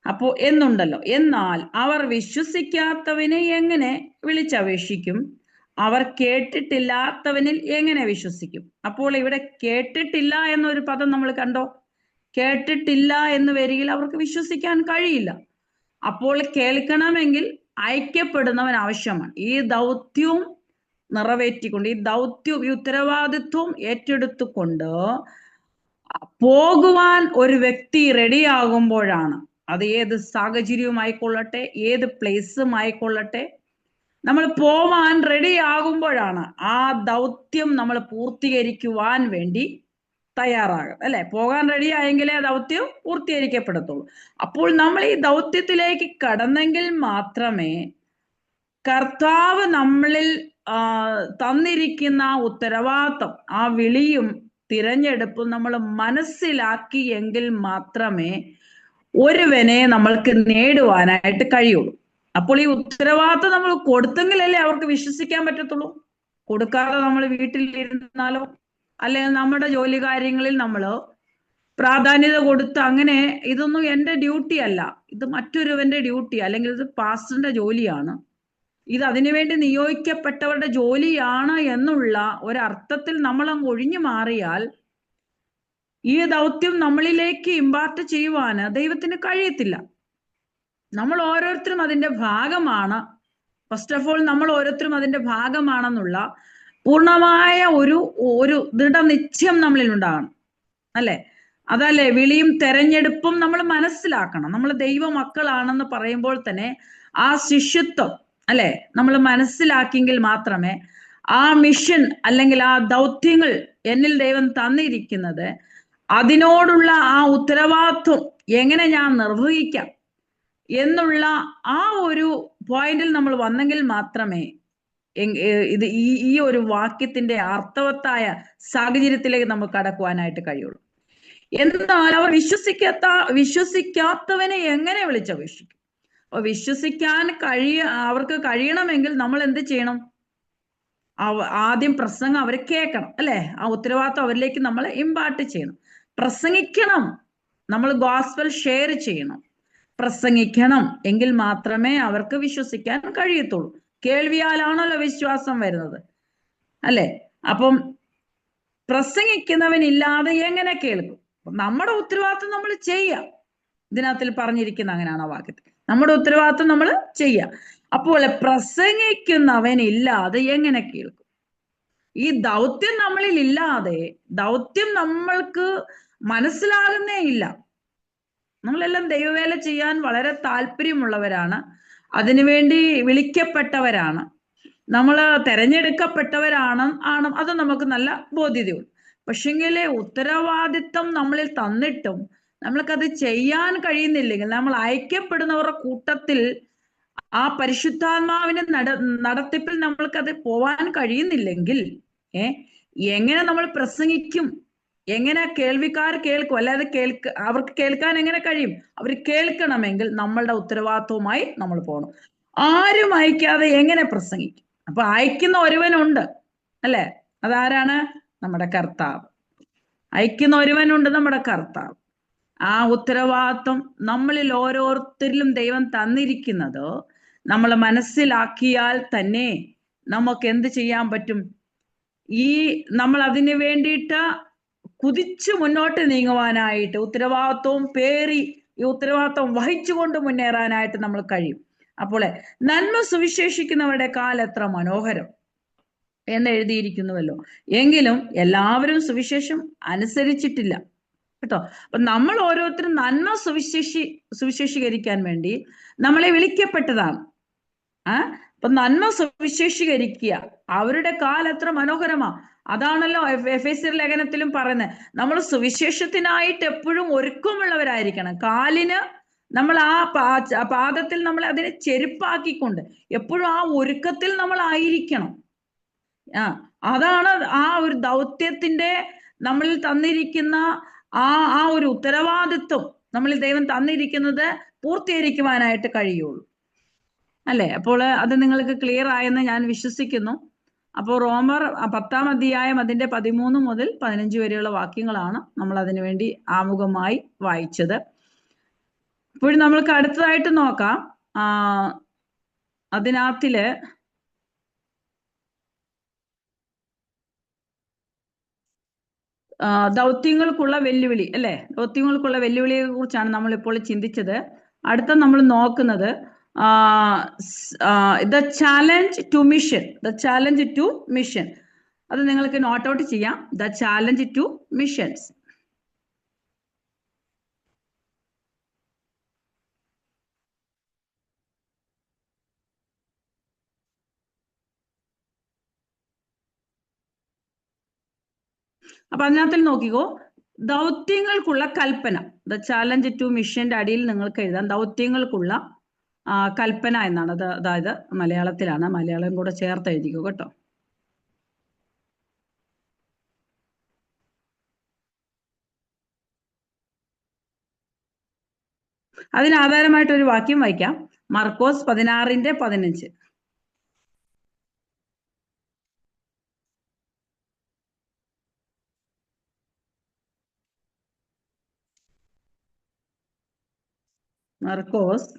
അപ്പോ എന്നുണ്ടല്ലോ. എന്നാൽ അവർ വിശ്വസിക്കാത്തവനെ എങ്ങനെ വിളിച്ചപേക്ഷിക്കും? അവർ കേട്ടിട്ടില്ലാത്തവനിൽ എങ്ങനെ വിശ്വസിക്കും? അപ്പോൾ ഇവിടെ കേട്ടിട്ടില്ല എന്നൊരു പദം നമ്മൾ കണ്ടോ? കേട്ടിട്ടില്ല എന്ന് വരികിൽ അവർക്ക് വിശ്വസിക്കാൻ കഴിയില്ല. അപ്പോൾ കേൾക്കണമെങ്കിൽ ഐക്യപ്പെടുന്നവൻ ആവശ്യമാണ്. ഈ ദൗത്യവും നിറവേറ്റിക്കൊണ്ട്, ഈ ഉത്തരവാദിത്വം ഏറ്റെടുത്തുകൊണ്ട് പോകുവാൻ ഒരു വ്യക്തി റെഡിയാകുമ്പോഴാണ്, അത് ഏത് സാഹചര്യവുമായിക്കൊള്ളട്ടെ, ഏത് പ്ലേസുമായിക്കൊള്ളട്ടെ, നമ്മൾ പോവാൻ റെഡിയാകുമ്പോഴാണ് ആ ദൗത്യം നമ്മൾ പൂർത്തീകരിക്കുവാൻ വേണ്ടി തയ്യാറാകും. അല്ലെ? പോകാൻ റെഡിയായെങ്കിലേ ദൗത്യം പൂർത്തീകരിക്കപ്പെടത്തുള്ളൂ. അപ്പോൾ നമ്മൾ ഈ ദൗത്യത്തിലേക്ക് കടന്നെങ്കിൽ മാത്രമേ കർത്താവ് നമ്മളിൽ തന്നിരിക്കുന്ന ഉത്തരവാദിത്വം, ആ വിളിയും തിരഞ്ഞെടുപ്പും നമ്മൾ മനസ്സിലാക്കിയെങ്കിൽ മാത്രമേ ഒരുവനെ നമ്മൾക്ക് നേടുവാനായിട്ട് കഴിയുള്ളൂ. അപ്പോൾ ഈ ഉത്തരവാദിത്വം നമ്മൾ കൊടുത്തെങ്കിലല്ലേ അവർക്ക് വിശ്വസിക്കാൻ പറ്റത്തുള്ളൂ. കൊടുക്കാതെ നമ്മൾ വീട്ടിലിരുന്നാലോ, അല്ലെങ്കിൽ നമ്മുടെ ജോലി കാര്യങ്ങളിൽ നമ്മൾ പ്രാധാന്യത കൊടുത്ത് അങ്ങനെ ഇതൊന്നും എൻ്റെ ഡ്യൂട്ടി അല്ല, ഇത് മറ്റൊരുവന്റെ ഡ്യൂട്ടി, അല്ലെങ്കിൽ ഇത് പാസ്റ്ററിന്റെ ജോലിയാണ്, ഇത് അതിനുവേണ്ടി നിയോഗിക്കപ്പെട്ടവരുടെ ജോലിയാണ് എന്നുള്ള ഒരർത്ഥത്തിൽ നമ്മൾ അങ്ങ് ഒഴിഞ്ഞു മാറിയാൽ ഈ ദൗത്യം നമ്മളിലേക്ക് ഇമ്പാർട്ട് ചെയ്യുവാന് ദൈവത്തിന് കഴിയത്തില്ല. നമ്മൾ ഓരോരുത്തരും അതിന്റെ ഭാഗമാണ്. ഫസ്റ്റ് ഓഫ് ഓൾ നമ്മൾ ഓരോരുത്തരും അതിന്റെ ഭാഗമാണെന്നുള്ള പൂർണ്ണമായ ഒരു ദൃഢനിശ്ചയം നമ്മളിൽ ഉണ്ടാകണം, അല്ലെ? അതല്ലേ വിളിയും തെരഞ്ഞെടുപ്പും നമ്മൾ മനസ്സിലാക്കണം. നമ്മൾ ദൈവ മക്കളാണെന്ന് പറയുമ്പോൾ തന്നെ ആ ശിഷ്യത്വം, അല്ലെ, നമ്മൾ മനസ്സിലാക്കിയെങ്കിൽ മാത്രമേ ആ മിഷൻ അല്ലെങ്കിൽ ആ ദൗത്യങ്ങൾ എന്നിൽ ദൈവം തന്നിരിക്കുന്നത് അതിനോടുള്ള ആ ഉത്തരവാദിത്വം എങ്ങനെ ഞാൻ നിർവഹിക്കാം എന്നുള്ള ആ ഒരു പോയിന്റിൽ നമ്മൾ വന്നെങ്കിൽ മാത്രമേ ഇത് ഈ ഒരു വാക്യത്തിന്റെ അർത്ഥവത്തായ സാഹചര്യത്തിലേക്ക് നമുക്ക് കടക്കുവാനായിട്ട് കഴിയുള്ളൂ. എന്നാൽ അവർ വിശ്വസിക്കാത്തവനെ എങ്ങനെ വിളിച്ചപേക്ഷിക്കും? അപ്പൊ വിശ്വസിക്കാൻ അവർക്ക് കഴിയണമെങ്കിൽ നമ്മൾ എന്ത് ചെയ്യണം? ആദ്യം പ്രസംഗം അവർ കേൾക്കണം, അല്ലെ? ആ ഉത്തരവാദിത്വം അവരിലേക്ക് നമ്മൾ ഇമ്പാർട്ട് ചെയ്യണം. പ്രസംഗിക്കണം, നമ്മൾ ഗോസ്പൽ ഷെയർ ചെയ്യണം, പ്രസംഗിക്കണം. എങ്കിൽ മാത്രമേ അവർക്ക് വിശ്വസിക്കാൻ കഴിയത്തുള്ളൂ. കേൾവിയാലാണല്ലോ വിശ്വാസം വരുന്നത്, അല്ലെ? അപ്പം പ്രസംഗിക്കുന്നവനില്ലാതെ എങ്ങനെ കേൾക്കും? നമ്മുടെ ഉത്തരവാദിത്വം നമ്മൾ ചെയ്യാം. ഇതിനകത്തിൽ പറഞ്ഞിരിക്കുന്ന അങ്ങനെയാണ് ആ വാക്യത്തിൽ. നമ്മുടെ ഉത്തരവാദിത്വം നമ്മൾ ചെയ്യാം. അപ്പോൾ പ്രസംഗിക്കുന്നവനില്ലാതെ എങ്ങനെ കേൾക്കും? ഈ ദൗത്യം നമ്മളിൽ ഇല്ലാതെ ദൗത്യം നമ്മൾക്ക് മനസ്സിലാകുന്നേ ഇല്ല. നമ്മളെല്ലാം ദൈവവേല ചെയ്യാൻ വളരെ താല്പര്യമുള്ളവരാണ്, അതിനുവേണ്ടി വിളിക്കപ്പെട്ടവരാണ്, നമ്മൾ തെരഞ്ഞെടുക്കപ്പെട്ടവരാണ്, അത് നമുക്ക് നല്ല ബോധ്യതയുണ്ട്. പക്ഷെങ്കിലേ ഉത്തരവാദിത്വം നമ്മളിൽ തന്നിട്ടും നമ്മൾക്കത് ചെയ്യാൻ കഴിയുന്നില്ലെങ്കിൽ, നമ്മൾ അയക്കപ്പെടുന്നവരുടെ കൂട്ടത്തിൽ ആ പരിശുദ്ധാത്മാവിന്റെ നടത്തിപ്പിൽ നമ്മൾക്കത് പോവാൻ കഴിയുന്നില്ലെങ്കിൽ എങ്ങനെ നമ്മൾ പ്രസംഗിക്കും? എങ്ങനെ കേൾവിക്കാർ കേൾക്കും? അല്ലാതെ അവർക്ക് കേൾക്കാൻ എങ്ങനെ കഴിയും? അവർ കേൾക്കണമെങ്കിൽ നമ്മളുടെ ഉത്തരവാദിത്വവുമായി നമ്മൾ പോകണം. ആരും അയക്കാതെ എങ്ങനെ പ്രസംഗിക്കും? അപ്പൊ അയക്കുന്ന ഒരുവനുണ്ട്, അല്ലെ? അതാരാണ്? നമ്മുടെ കർത്താവ്. അയക്കുന്ന ഒരുവനുണ്ട്, നമ്മുടെ കർത്താവ്. ആ ഉത്തരവാദിത്വം നമ്മളിൽ ഓരോരുത്തരിലും ദൈവം തന്നിരിക്കുന്നത് നമ്മൾ മനസ്സിലാക്കിയാൽ തന്നെ നമുക്ക് എന്ത് ചെയ്യാൻ പറ്റും? നമ്മൾ അതിന് വേണ്ടിയിട്ട് കുതിച്ചു മുന്നോട്ട് നീങ്ങുവാനായിട്ട്, ഉത്തരവാദിത്വവും പേറി ഈ ഉത്തരവാദിത്വം വഹിച്ചുകൊണ്ട് മുന്നേറാനായിട്ട് നമ്മൾ കഴിയും. അപ്പോൾ നന്മ സുവിശേഷിക്കുന്നവരുടെ കാലം എത്ര മനോഹരം എന്ന് എഴുതിയിരിക്കുന്നുവല്ലോ. എങ്കിലും എല്ലാവരും സുവിശേഷം അനുസരിച്ചിട്ടില്ല കേട്ടോ. അപ്പൊ നമ്മൾ ഓരോരുത്തരും നന്മ സുവിശേഷീകരിക്കാൻ വേണ്ടി നമ്മളെ വിളിക്കപ്പെട്ടതാണ്. അപ്പൊ നന്മ സുവിശേഷീകരിക്കുക. അവരുടെ കാലം എത്ര മനോഹരമാ. അതാണല്ലോ എഫേസ്യർ ലേഖനത്തിലും പറയുന്നത്. നമ്മൾ സുവിശേഷത്തിനായിട്ട് എപ്പോഴും ഒരുക്കമുള്ളവരായിരിക്കണം. കാലിന് നമ്മൾ ആ പാദത്തിൽ നമ്മൾ അതിനെ ചെരുപ്പാക്കിക്കൊണ്ട് എപ്പോഴും ആ ഒരുക്കത്തിൽ നമ്മൾ ആയിരിക്കണം. അതാണ് ആ ഒരു ദൗത്യത്തിന്റെ നമ്മളിൽ തന്നിരിക്കുന്ന ആ ഒരു ഉത്തരവാദിത്വം നമ്മളിൽ ദൈവം തന്നിരിക്കുന്നത് പൂർത്തീകരിക്കുവാനായിട്ട് കഴിയുള്ളൂ, അല്ലെ? അപ്പോൾ അത് നിങ്ങൾക്ക് ക്ലിയർ ആയെന്ന് ഞാൻ വിശ്വസിക്കുന്നു. അപ്പോൾ റോമർ 10-ാം അധ്യായം അതിന്റെ 13 മുതൽ 15 വരെയുള്ള വാക്യങ്ങളാണ് നമ്മൾ അതിനു വേണ്ടി ആമുഖമായി വായിച്ചത്. ഇപ്പോൾ നമ്മൾക്ക് അടുത്തതായിട്ട് നോക്കാം. അതിനകത്തില് ദൗത്യങ്ങൾക്കുള്ള വെല്ലുവിളി, അല്ലെ? ദൗത്യങ്ങൾക്കുള്ള വെല്ലുവിളിയെ കുറിച്ചാണ് നമ്മൾ ഇപ്പോൾ ചിന്തിച്ചത്. അടുത്ത നമ്മൾ നോക്കുന്നത് the challenge to mission. The challenge to mission, അത് നിങ്ങൾക്ക് നോട്ട് ഔട്ട് ചെയ്യാം. The challenge to missions. അപ്പൊ അതിനകത്തിൽ നോക്കിക്കോ, ദൗത്യങ്ങൾക്കുള്ള കൽപ്പന. ദ ചാലഞ്ച് ടു മിഷന്റെ അടിയിൽ നിങ്ങൾക്ക് എഴുതാം ദൗത്യങ്ങൾക്കുള്ള കൽപ്പന എന്നാണ്. അതായത് മലയാളത്തിലാണ്, മലയാളം കൂടെ ചേർത്ത് എഴുതിക്കോ കേട്ടോ. അതിന് ആധാരമായിട്ട് ഒരു വാക്യം വായിക്കാം. മർക്കോസ് 16:15. മർക്കോസ്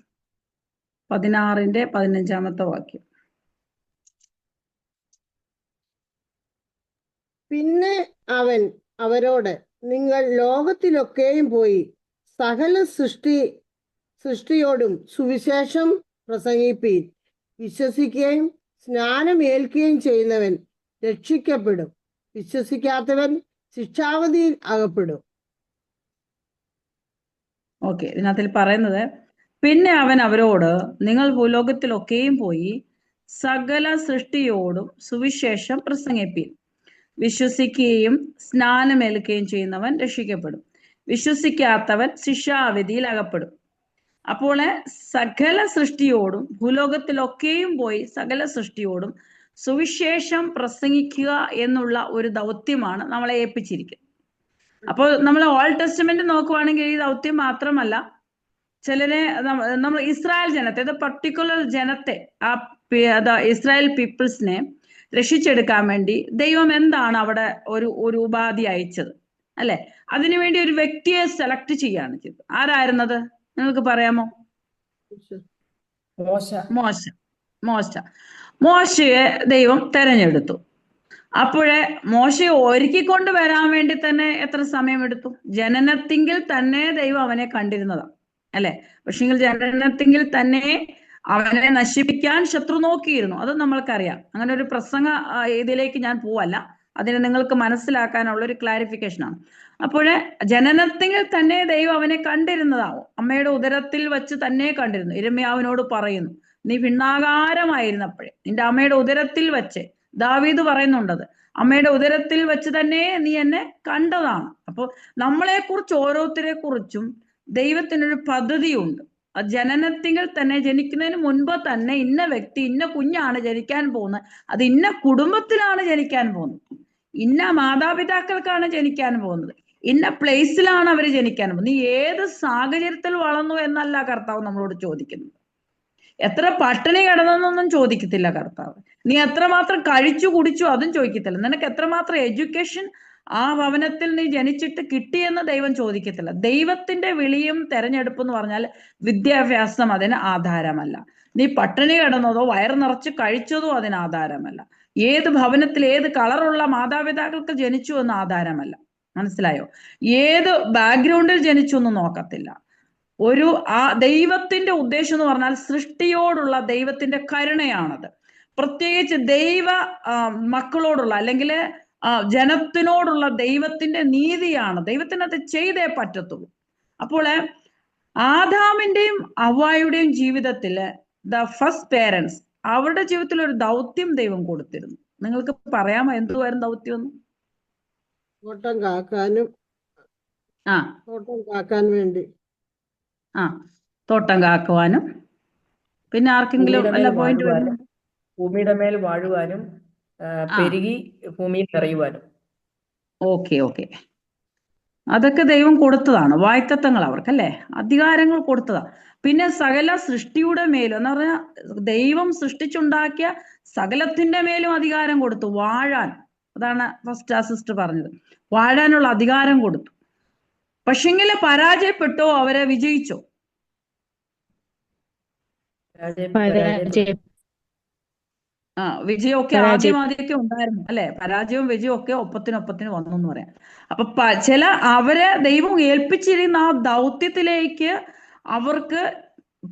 16:15 വാക്യം. പിന്നെ അവൻ അവരോട്, നിങ്ങൾ ലോകത്തിലൊക്കെയും പോയി സകല സൃഷ്ടിയോടും സുവിശേഷം പ്രസംഗിപ്പീൻ. വിശ്വസിക്കുകയും സ്നാനം ഏൽക്കുകയും ചെയ്യുന്നവൻ രക്ഷിക്കപ്പെടും, വിശ്വസിക്കാത്തവൻ ശിക്ഷാവധിയിൽ അകപ്പെടും. ഓക്കെ, ഇതിനകത്തിൽ പറയുന്നത്, പിന്നെ അവൻ അവരോട്, നിങ്ങൾ ഭൂലോകത്തിലൊക്കെയും പോയി സകല സൃഷ്ടിയോടും സുവിശേഷം പ്രസംഗിപ്പീൻ. വിശ്വസിക്കുകയും സ്നാനമേൽക്കുകയും ചെയ്യുന്നവൻ രക്ഷിക്കപ്പെടും, വിശ്വസിക്കാത്തവൻ ശിക്ഷാവിധിയിൽ അകപ്പെടും. അപ്പോൾ സകല സൃഷ്ടിയോടും ഭൂലോകത്തിലൊക്കെയും പോയി സകല സൃഷ്ടിയോടും സുവിശേഷം പ്രസംഗിക്കുക എന്നുള്ള ഒരു ദൗത്യമാണ് നമ്മളെ ഏൽപ്പിച്ചിരിക്കുന്നത്. അപ്പോൾ നമ്മൾ ഓൾഡ് ടെസ്റ്റമെന്റ് നോക്കുവാണെങ്കിൽ ഈ ദൗത്യം മാത്രമല്ല, ചിലരെ നമ്മൾ ഇസ്രായേൽ ജനത്തെ, പർട്ടിക്കുലർ ജനത്തെ, ഇസ്രായേൽ പീപ്പിൾസിനെ രക്ഷിച്ചെടുക്കാൻ വേണ്ടി ദൈവം എന്താണ് അവിടെ ഒരു ഉപാധി അയച്ചത്, അല്ലെ? അതിനുവേണ്ടി ഒരു വ്യക്തിയെ സെലക്ട് ചെയ്യാണ് ചെയ്തത്. ആരായിരുന്നത് നിങ്ങൾക്ക് പറയാമോ? മോശയെ ദൈവം തെരഞ്ഞെടുത്തു. അപ്പോഴേ മോശയെ ഒരുക്കിക്കൊണ്ട് വരാൻ വേണ്ടി തന്നെ എത്ര സമയമെടുത്തു? ജനനത്തിങ്കിൽ തന്നെ ദൈവം അവനെ കണ്ടിരുന്നതാണ്, അല്ലെ? പക്ഷെങ്കിൽ ജനനത്തിങ്കിൽ തന്നെ അവനെ നശിപ്പിക്കാൻ ശത്രു നോക്കിയിരുന്നു, അത് നമ്മൾക്കറിയാം. അങ്ങനെ ഒരു പ്രസംഗ ഇതിലേക്ക് ഞാൻ പോവല്ല, അതിനെ നിങ്ങൾക്ക് മനസ്സിലാക്കാനുള്ള ഒരു ക്ലാരിഫിക്കേഷനാണ്. അപ്പോഴേ ജനനത്തിൽ തന്നെ ദൈവം അവനെ കണ്ടിരുന്നതാവും, അമ്മയുടെ ഉദരത്തിൽ വെച്ച് തന്നെ കണ്ടിരുന്നു. യിരെമ്യാവിനോട് പറയുന്നു, നീ ഭിണ്ണാകാരമായിരുന്നപ്പോഴേ നിന്റെ അമ്മയുടെ ഉദരത്തിൽ വെച്ച്, ദാവീദ് പറയുന്നുണ്ടത്, അമ്മയുടെ ഉദരത്തിൽ വെച്ച് തന്നെ നീ എന്നെ കണ്ടതാണ്. അപ്പോൾ നമ്മളെ കുറിച്ച് ഓരോരുത്തരെ കുറിച്ചും ദൈവത്തിനൊരു പദ്ധതിയുണ്ട്. ജനനത്തിങ്കിൽ തന്നെ, ജനിക്കുന്നതിന് മുൻപ് തന്നെ ഇന്ന വ്യക്തി, ഇന്ന കുഞ്ഞാണ് ജനിക്കാൻ പോകുന്നത്, അത് ഇന്ന കുടുംബത്തിലാണ് ജനിക്കാൻ പോകുന്നത്, ഇന്ന മാതാപിതാക്കൾക്കാണ് ജനിക്കാൻ പോകുന്നത്, ഇന്ന പ്ലേസിലാണ് അവർ ജനിക്കാൻ പോകുന്നത്. നീ ഏത് സാഹചര്യത്തിൽ വളർന്നു എന്നല്ല കർത്താവ് നമ്മളോട് ചോദിക്കുന്നത്. എത്ര പട്ടിണി കിടന്നെന്നൊന്നും ചോദിക്കത്തില്ല കർത്താവ്. നീ എത്രമാത്രം കഴിച്ചു കുടിച്ചു അതും ചോദിക്കത്തില്ല. നിനക്ക് എത്രമാത്രം എഡ്യൂക്കേഷൻ ആ ഭവനത്തിൽ നീ ജനിച്ചിട്ട് കിട്ടിയെന്ന് ദൈവം ചോദിക്കത്തില്ല. ദൈവത്തിന്റെ വിളിയും തെരഞ്ഞെടുപ്പ് എന്ന് പറഞ്ഞാൽ വിദ്യാഭ്യാസം അതിന് ആധാരമല്ല. നീ പട്ടിണി കിടന്നതോ വയറ് നിറച്ച് കഴിച്ചതോ അതിന് ആധാരമല്ല. ഏത് ഭവനത്തിൽ ഏത് കളറുള്ള മാതാപിതാക്കൾക്ക് ജനിച്ചു എന്ന് ആധാരമല്ല. മനസ്സിലായോ? ഏത് ബാക്ക്ഗ്രൗണ്ടിൽ ജനിച്ചു എന്ന് നോക്കത്തില്ല. ദൈവത്തിന്റെ ഉദ്ദേശം എന്ന് പറഞ്ഞാൽ സൃഷ്ടിയോടുള്ള ദൈവത്തിന്റെ കരുണയാണത്. പ്രത്യേകിച്ച് ദൈവ മക്കളോടുള്ള, അല്ലെങ്കിൽ ജനത്തിനോടുള്ള ദൈവത്തിന്റെ നീതിയാണ്. ദൈവത്തിന് അത് ചെയ്തേ പറ്റത്തുള്ളൂ. അപ്പോൾ ആദാമിന്റെയും ഹവ്വായുടെയും ജീവിതത്തില് ഫസ്റ്റ് പേരൻസ്, അവരുടെ ജീവിതത്തിൽ ഒരു ദൗത്യം ദൈവം കൊടുത്തിരുന്നു. നിങ്ങൾക്ക് പറയാമോ എന്തുവായിരുന്നു ദൗത്യം എന്ന്? തോട്ടം കാക്കാനും തോട്ടം കാക്കാൻ വേണ്ടി തോട്ടം കാക്കുവാനും, പിന്നെ ആർക്കെങ്കിലും വല്ല പോയിന്റ് വരുന്നു? ഭൂമിയുടെ മേൽ വാഴുവാനും പെരുകി ഭൂമിയിൽ നിറയുവാനും. ഓക്കെ, അതൊക്കെ ദൈവം കൊടുത്തതാണ്, വായ്ത്തത്വങ്ങൾ അവർക്കല്ലേ, അധികാരങ്ങൾ കൊടുത്തതാണ്. പിന്നെ സകല സൃഷ്ടിയുടെ മേലും എന്ന് പറഞ്ഞാൽ ദൈവം സൃഷ്ടിച്ചുണ്ടാക്കിയ സകലത്തിന്റെ മേലും അധികാരം കൊടുത്തു, വാഴാൻ. അതാണ് ഫസ്റ്റ് സിസ്റ്റർ പറഞ്ഞത്, വാഴാനുള്ള അധികാരം കൊടുത്തു. പക്ഷെങ്കില് പരാജയപ്പെട്ടോ അവരെ വിജയിച്ചോ? വിജയമൊക്കെ ആദ്യമൊക്കെ ഉണ്ടായിരുന്നു, അല്ലെ? പരാജയവും വിജയവും ഒക്കെ ഒപ്പത്തിനൊപ്പത്തിന് വന്നു എന്ന് പറയാം. അപ്പൊ അവരെ ദൈവം ഏൽപ്പിച്ചിരുന്ന ആ ദൗത്യത്തിലേക്ക് അവർക്ക്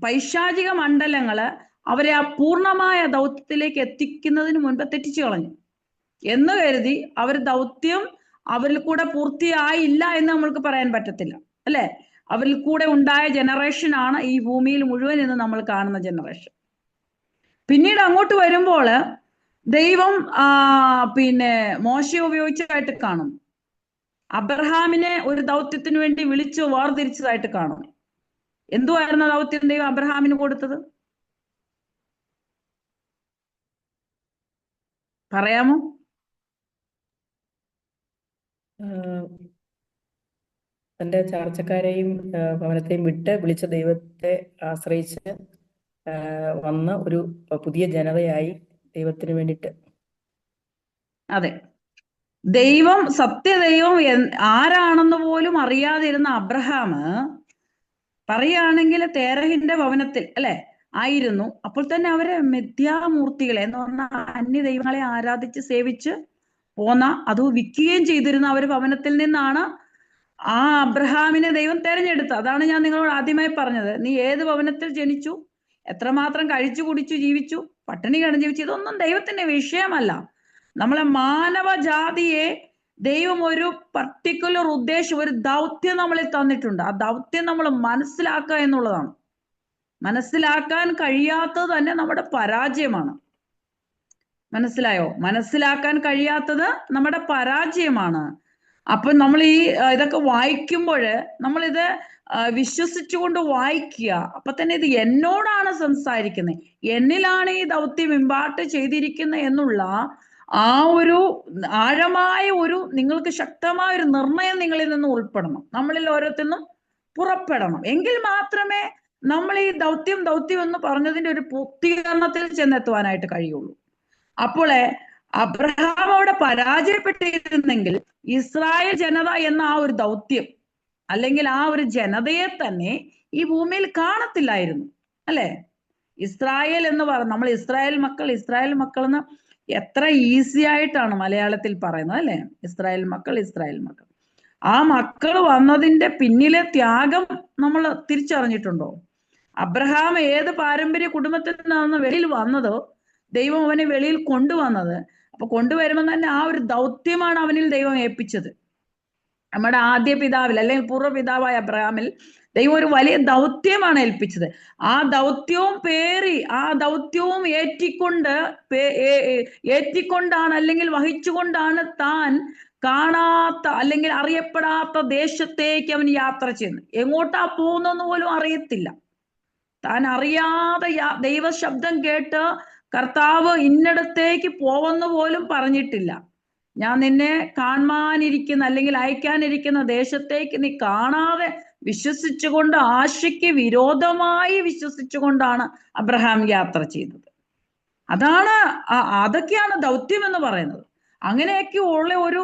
പൈശാചിക മണ്ഡലങ്ങള് അവരെ ആ പൂർണ്ണമായ ദൗത്യത്തിലേക്ക് എത്തിക്കുന്നതിന് മുൻപ് തെറ്റിച്ചു കളഞ്ഞു എന്ന് കരുതി അവർ ദൗത്യം അവരിൽ കൂടെ പൂർത്തിയായില്ല എന്ന് നമ്മൾക്ക് പറയാൻ പറ്റത്തില്ല, അല്ലെ? അവരിൽ കൂടെ ഉണ്ടായ ജനറേഷൻ ആണ് ഈ ഭൂമിയിൽ മുഴുവൻ ഇന്ന് നമ്മൾ കാണുന്ന ജനറേഷൻ. പിന്നീട് അങ്ങോട്ട് വരുമ്പോൾ ദൈവം പിന്നെ മോശയെ ഉപയോഗിച്ചതായിട്ട് കാണും, അബ്രഹാമിനെ ഒരു ദൗത്യത്തിന് വേണ്ടി വിളിച്ചു വേർതിരിച്ചതായിട്ട് കാണും. എന്തുവായിരുന്നു ദൗത്യം ദൈവം അബ്രഹാമിന് കൊടുത്തത്? പറയാമോ? തന്റെ ചാർച്ചക്കാരെയും ഭവനത്തെയും വിട്ട് വിളിച്ച ദൈവത്തെ ആശ്രയിച്ച് വന്ന ഒരു പുതിയ ജനതയായി ദൈവത്തിന് വേണ്ടിയിട്ട്. അതെ, ദൈവം സത്യദൈവം ആരാണെന്ന് പോലും അറിയാതിരുന്ന അബ്രഹാം പറയുകയാണെങ്കിൽ തേരഹിന്റെ ഭവനത്തിൽ അല്ലെ ആയിരുന്നു. അപ്പോൾ തന്നെ അവരെ മിഥ്യാമൂർത്തികളെ എന്ന് പറഞ്ഞാൽ അന്യ ദൈവങ്ങളെ ആരാധിച്ച് സേവിച്ച് പോന്ന, അത് വിൽക്കുകയും ചെയ്തിരുന്ന അവർ ഭവനത്തിൽ നിന്നാണ് ആ അബ്രഹാമിനെ ദൈവം തെരഞ്ഞെടുത്തത്. അതാണ് ഞാൻ നിങ്ങളോട് ആദ്യമായി പറഞ്ഞത്. നീ ഏത് ഭവനത്തിൽ ജനിച്ചു, എത്രമാത്രം കഴിച്ചു കുടിച്ചു ജീവിച്ചു, പട്ടിണി കിടന്ന് ജീവിച്ചു, ഇതൊന്നും ദൈവത്തിന്റെ വിഷയമല്ല. നമ്മളെ മാനവജാതിയെ ദൈവം ഒരു പർട്ടിക്കുലർ ഉദ്ദേശം, ഒരു ദൗത്യം നമ്മളിൽ തന്നിട്ടുണ്ട്. ആ ദൗത്യം നമ്മൾ മനസ്സിലാക്കുക എന്നുള്ളതാണ്. മനസ്സിലാക്കാൻ കഴിയാത്തത് തന്നെ നമ്മുടെ പരാജയമാണ്. മനസ്സിലായോ? മനസ്സിലാക്കാൻ കഴിയാത്തത് നമ്മുടെ പരാജയമാണ്. അപ്പൊ നമ്മൾ ഇതൊക്കെ വായിക്കുമ്പോൾ നമ്മളിത് വിശ്വസിച്ചുകൊണ്ട് വായിക്കുക. അപ്പൊ തന്നെ ഇത് എന്നോടാണ് സംസാരിക്കുന്നത്, എന്നിലാണ് ഈ ദൗത്യം ഇമ്പാർട്ട് ചെയ്തിരിക്കുന്നത് എന്നുള്ള ആ ഒരു ആഴമായ ഒരു നിങ്ങൾക്ക് ശക്തമായ ഒരു നിർണയം നിങ്ങളിൽ നിന്ന് ഉൾപ്പെടണം, നമ്മളിൽ ഓരോരുത്തരും പുറപ്പെടണം. എങ്കിൽ മാത്രമേ നമ്മൾ ഈ ദൗത്യം എന്ന് പറഞ്ഞതിന്റെ ഒരു പൂർത്തീകരണത്തിൽ ചെന്നെത്തുവാനായിട്ട് കഴിയുള്ളൂ. അപ്പോൾ അബ്രഹാം അവിടെ പരാജയപ്പെട്ടിരുന്നെങ്കിൽ ഇസ്രായേൽ ജനത എന്ന ആ ഒരു ദൗത്യം അല്ലെങ്കിൽ ആ ഒരു ജനതയെ തന്നെ ഈ ഭൂമിയിൽ കാണത്തില്ലായിരുന്നു, അല്ലെ? ഇസ്രായേൽ എന്ന് പറഞ്ഞ നമ്മൾ ഇസ്രായേൽ മക്കൾ എന്ന് എത്ര ഈസി ആയിട്ടാണ് മലയാളത്തിൽ പറയുന്നത്, അല്ലെ? ഇസ്രായേൽ മക്കൾ. ആ മക്കൾ വന്നതിന്റെ പിന്നിലെ ത്യാഗം നമ്മൾ തിരിച്ചറിഞ്ഞിട്ടുണ്ടോ? അബ്രഹാം ഏത് പാരമ്പര്യ കുടുംബത്തിൽ നിന്നാണ് വെളിയിൽ വന്നതോ ദൈവം അവനെ വെളിയിൽ കൊണ്ടുവന്നത്. അപ്പൊ കൊണ്ടുവരുമ്പോൾ തന്നെ ആ ഒരു ദൗത്യമാണ് അവനിൽ ദൈവം ഏൽപ്പിച്ചത്. നമ്മുടെ ആദ്യ പിതാവിൽ അല്ലെങ്കിൽ പൂർവ്വപിതാവായ അബ്രഹാമിൽ ദൈവം ഒരു വലിയ ദൗത്യമാണ് ഏൽപ്പിച്ചത്. ആ ദൗത്യവും ആ ദൗത്യവും ഏറ്റിക്കൊണ്ടാണ് അല്ലെങ്കിൽ വഹിച്ചുകൊണ്ടാണ് താൻ കാണാത്ത അല്ലെങ്കിൽ അറിയപ്പെടാത്ത ദേശത്തേക്ക് അവൻ യാത്ര ചെയ്യുന്നത്. എങ്ങോട്ടാ പോകുന്നെന്ന് പോലും അറിയത്തില്ല. താൻ അറിയാതെ ദൈവ ശബ്ദം കേട്ട് കർത്താവ് ഇന്നിടത്തേക്ക് പോവെന്ന് പോലും പറഞ്ഞിട്ടില്ല. ഞാൻ നിന്നെ കാണാനിരിക്കുന്ന അല്ലെങ്കിൽ അയക്കാനിരിക്കുന്ന ദേശത്തേക്ക് നീ കാണാതെ വിശ്വസിച്ചുകൊണ്ട്, ആശയ്ക്ക് വിരോധമായി വിശ്വസിച്ചുകൊണ്ടാണ് അബ്രഹാം യാത്ര ചെയ്തത്. അതൊക്കെയാണ് ദൗത്യം എന്ന് പറയുന്നത്. അങ്ങനെയൊക്കെ ഉള്ള ഒരു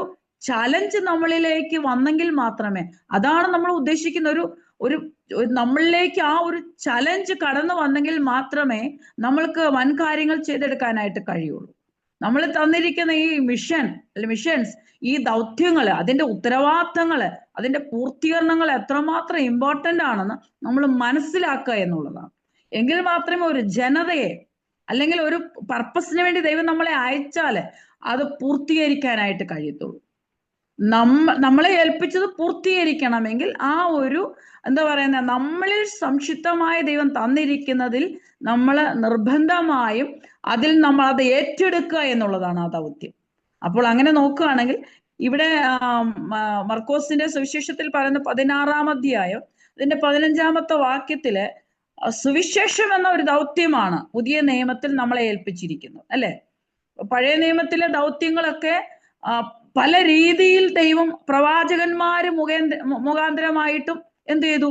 ചലഞ്ച് നമ്മളിലേക്ക് വന്നെങ്കിൽ മാത്രമേ, അതാണ് നമ്മൾ ഉദ്ദേശിക്കുന്ന ഒരു നമ്മളിലേക്ക് ആ ഒരു ചലഞ്ച് കടന്നു വന്നെങ്കിൽ മാത്രമേ നമ്മൾക്ക് വൻ കാര്യങ്ങൾ ചെയ്തെടുക്കാനായിട്ട് കഴിയുള്ളൂ. നമ്മൾ തന്നിരിക്കുന്ന ഈ മിഷൻസ്, ഈ ദൗത്യങ്ങള്, അതിന്റെ ഉത്തരവാദിത്തങ്ങള്, അതിന്റെ പൂർത്തീകരണങ്ങൾ എത്രമാത്രം ഇമ്പോർട്ടന്റ് ആണെന്ന് നമ്മൾ മനസ്സിലാക്കുക എന്നുള്ളതാണ്. എങ്കിൽ മാത്രമേ ഒരു ജനതയെ അല്ലെങ്കിൽ ഒരു പർപ്പസിന് വേണ്ടി ദൈവം നമ്മളെ അയച്ചാല് അത് പൂർത്തീകരിക്കാനായിട്ട് കഴിയത്തുള്ളൂ. നമ്മളെ ഏൽപ്പിച്ചത് പൂർത്തീകരിക്കണമെങ്കിൽ ആ ഒരു നമ്മളിൽ സംക്ഷിപ്തമായ ദൈവം തന്നിരിക്കുന്നതിൽ നമ്മൾ നിർബന്ധമായും അതിൽ നമ്മൾ അത് ഏറ്റെടുക്കുക എന്നുള്ളതാണ് ആ ദൗത്യം. അപ്പോൾ അങ്ങനെ നോക്കുകയാണെങ്കിൽ ഇവിടെ മർക്കോസിന്റെ സുവിശേഷത്തിൽ പറയുന്ന 16-ാം അധ്യായം അതിന്റെ 15-ാമത്തെ വാക്യത്തില് സുവിശേഷം എന്ന ഒരു ദൗത്യമാണ് പുതിയ നിയമത്തിൽ നമ്മളെ ഏൽപ്പിച്ചിരിക്കുന്നത്, അല്ലെ? പഴയ നിയമത്തിലെ ദൗത്യങ്ങളൊക്കെ പല രീതിയിൽ ദൈവം പ്രവാചകന്മാര് മുഖാന്തരമായിട്ടും എന്ത് ചെയ്തു?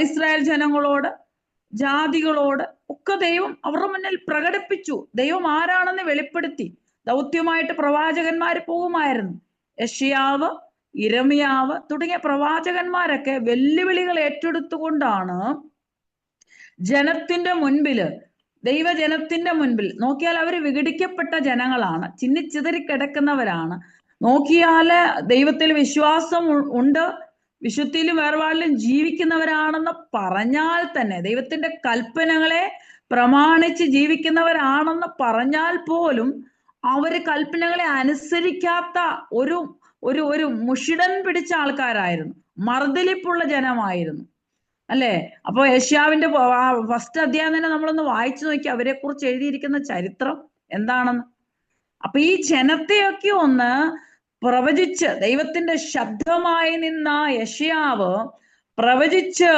ഇസ്രായേൽ ജനങ്ങളോട്, ജാതികളോട് ഒക്കെ ദൈവം അവരുടെ മുന്നിൽ പ്രകടിപ്പിച്ചു. ദൈവം ആരാണെന്ന് വെളിപ്പെടുത്തി. ദൗത്യമായിട്ട് പ്രവാചകന്മാര് പോകുമായിരുന്നു. യെശയ്യാവ്, യിരെമ്യാവ് തുടങ്ങിയ പ്രവാചകന്മാരൊക്കെ വെല്ലുവിളികൾ ഏറ്റെടുത്തുകൊണ്ടാണ് ജനത്തിന്റെ മുൻപില്, ദൈവജനത്തിന്റെ മുൻപിൽ നോക്കിയാൽ അവർ വിഘടിക്കപ്പെട്ട ജനങ്ങളാണ്, ചിന്നിച്ചിതറി കിടക്കുന്നവരാണ്. നോക്കിയാല് ദൈവത്തിൽ വിശ്വാസം ഉണ്ട്, വിശുദ്ധിയിലും വേർപാടിലും ജീവിക്കുന്നവരാണെന്ന് പറഞ്ഞാൽ തന്നെ, ദൈവത്തിന്റെ കൽപ്പനകളെ പ്രമാണിച്ച് ജീവിക്കുന്നവരാണെന്ന് പറഞ്ഞാൽ പോലും അവര് കൽപ്പനകളെ അനുസരിക്കാത്ത ഒരു മുഷിടൻ പിടിച്ച ആൾക്കാരായിരുന്നു, മറുതലിപ്പുള്ള ജനമായിരുന്നു, അല്ലെ? അപ്പൊ യെശയ്യാവിന്റെ ഫസ്റ്റ് അധ്യായം തന്നെ നമ്മളൊന്ന് വായിച്ചു നോക്കി അവരെ കുറിച്ച് എഴുതിയിരിക്കുന്ന ചരിത്രം എന്താണെന്ന്. അപ്പൊ ഈ ജനത്തെയൊക്കെ ഒന്ന് പ്രവചിച്ച്, ദൈവത്തിന്റെ ശബ്ദമായി നിന്ന യെശയ്യാവ് പ്രവചിച്ച്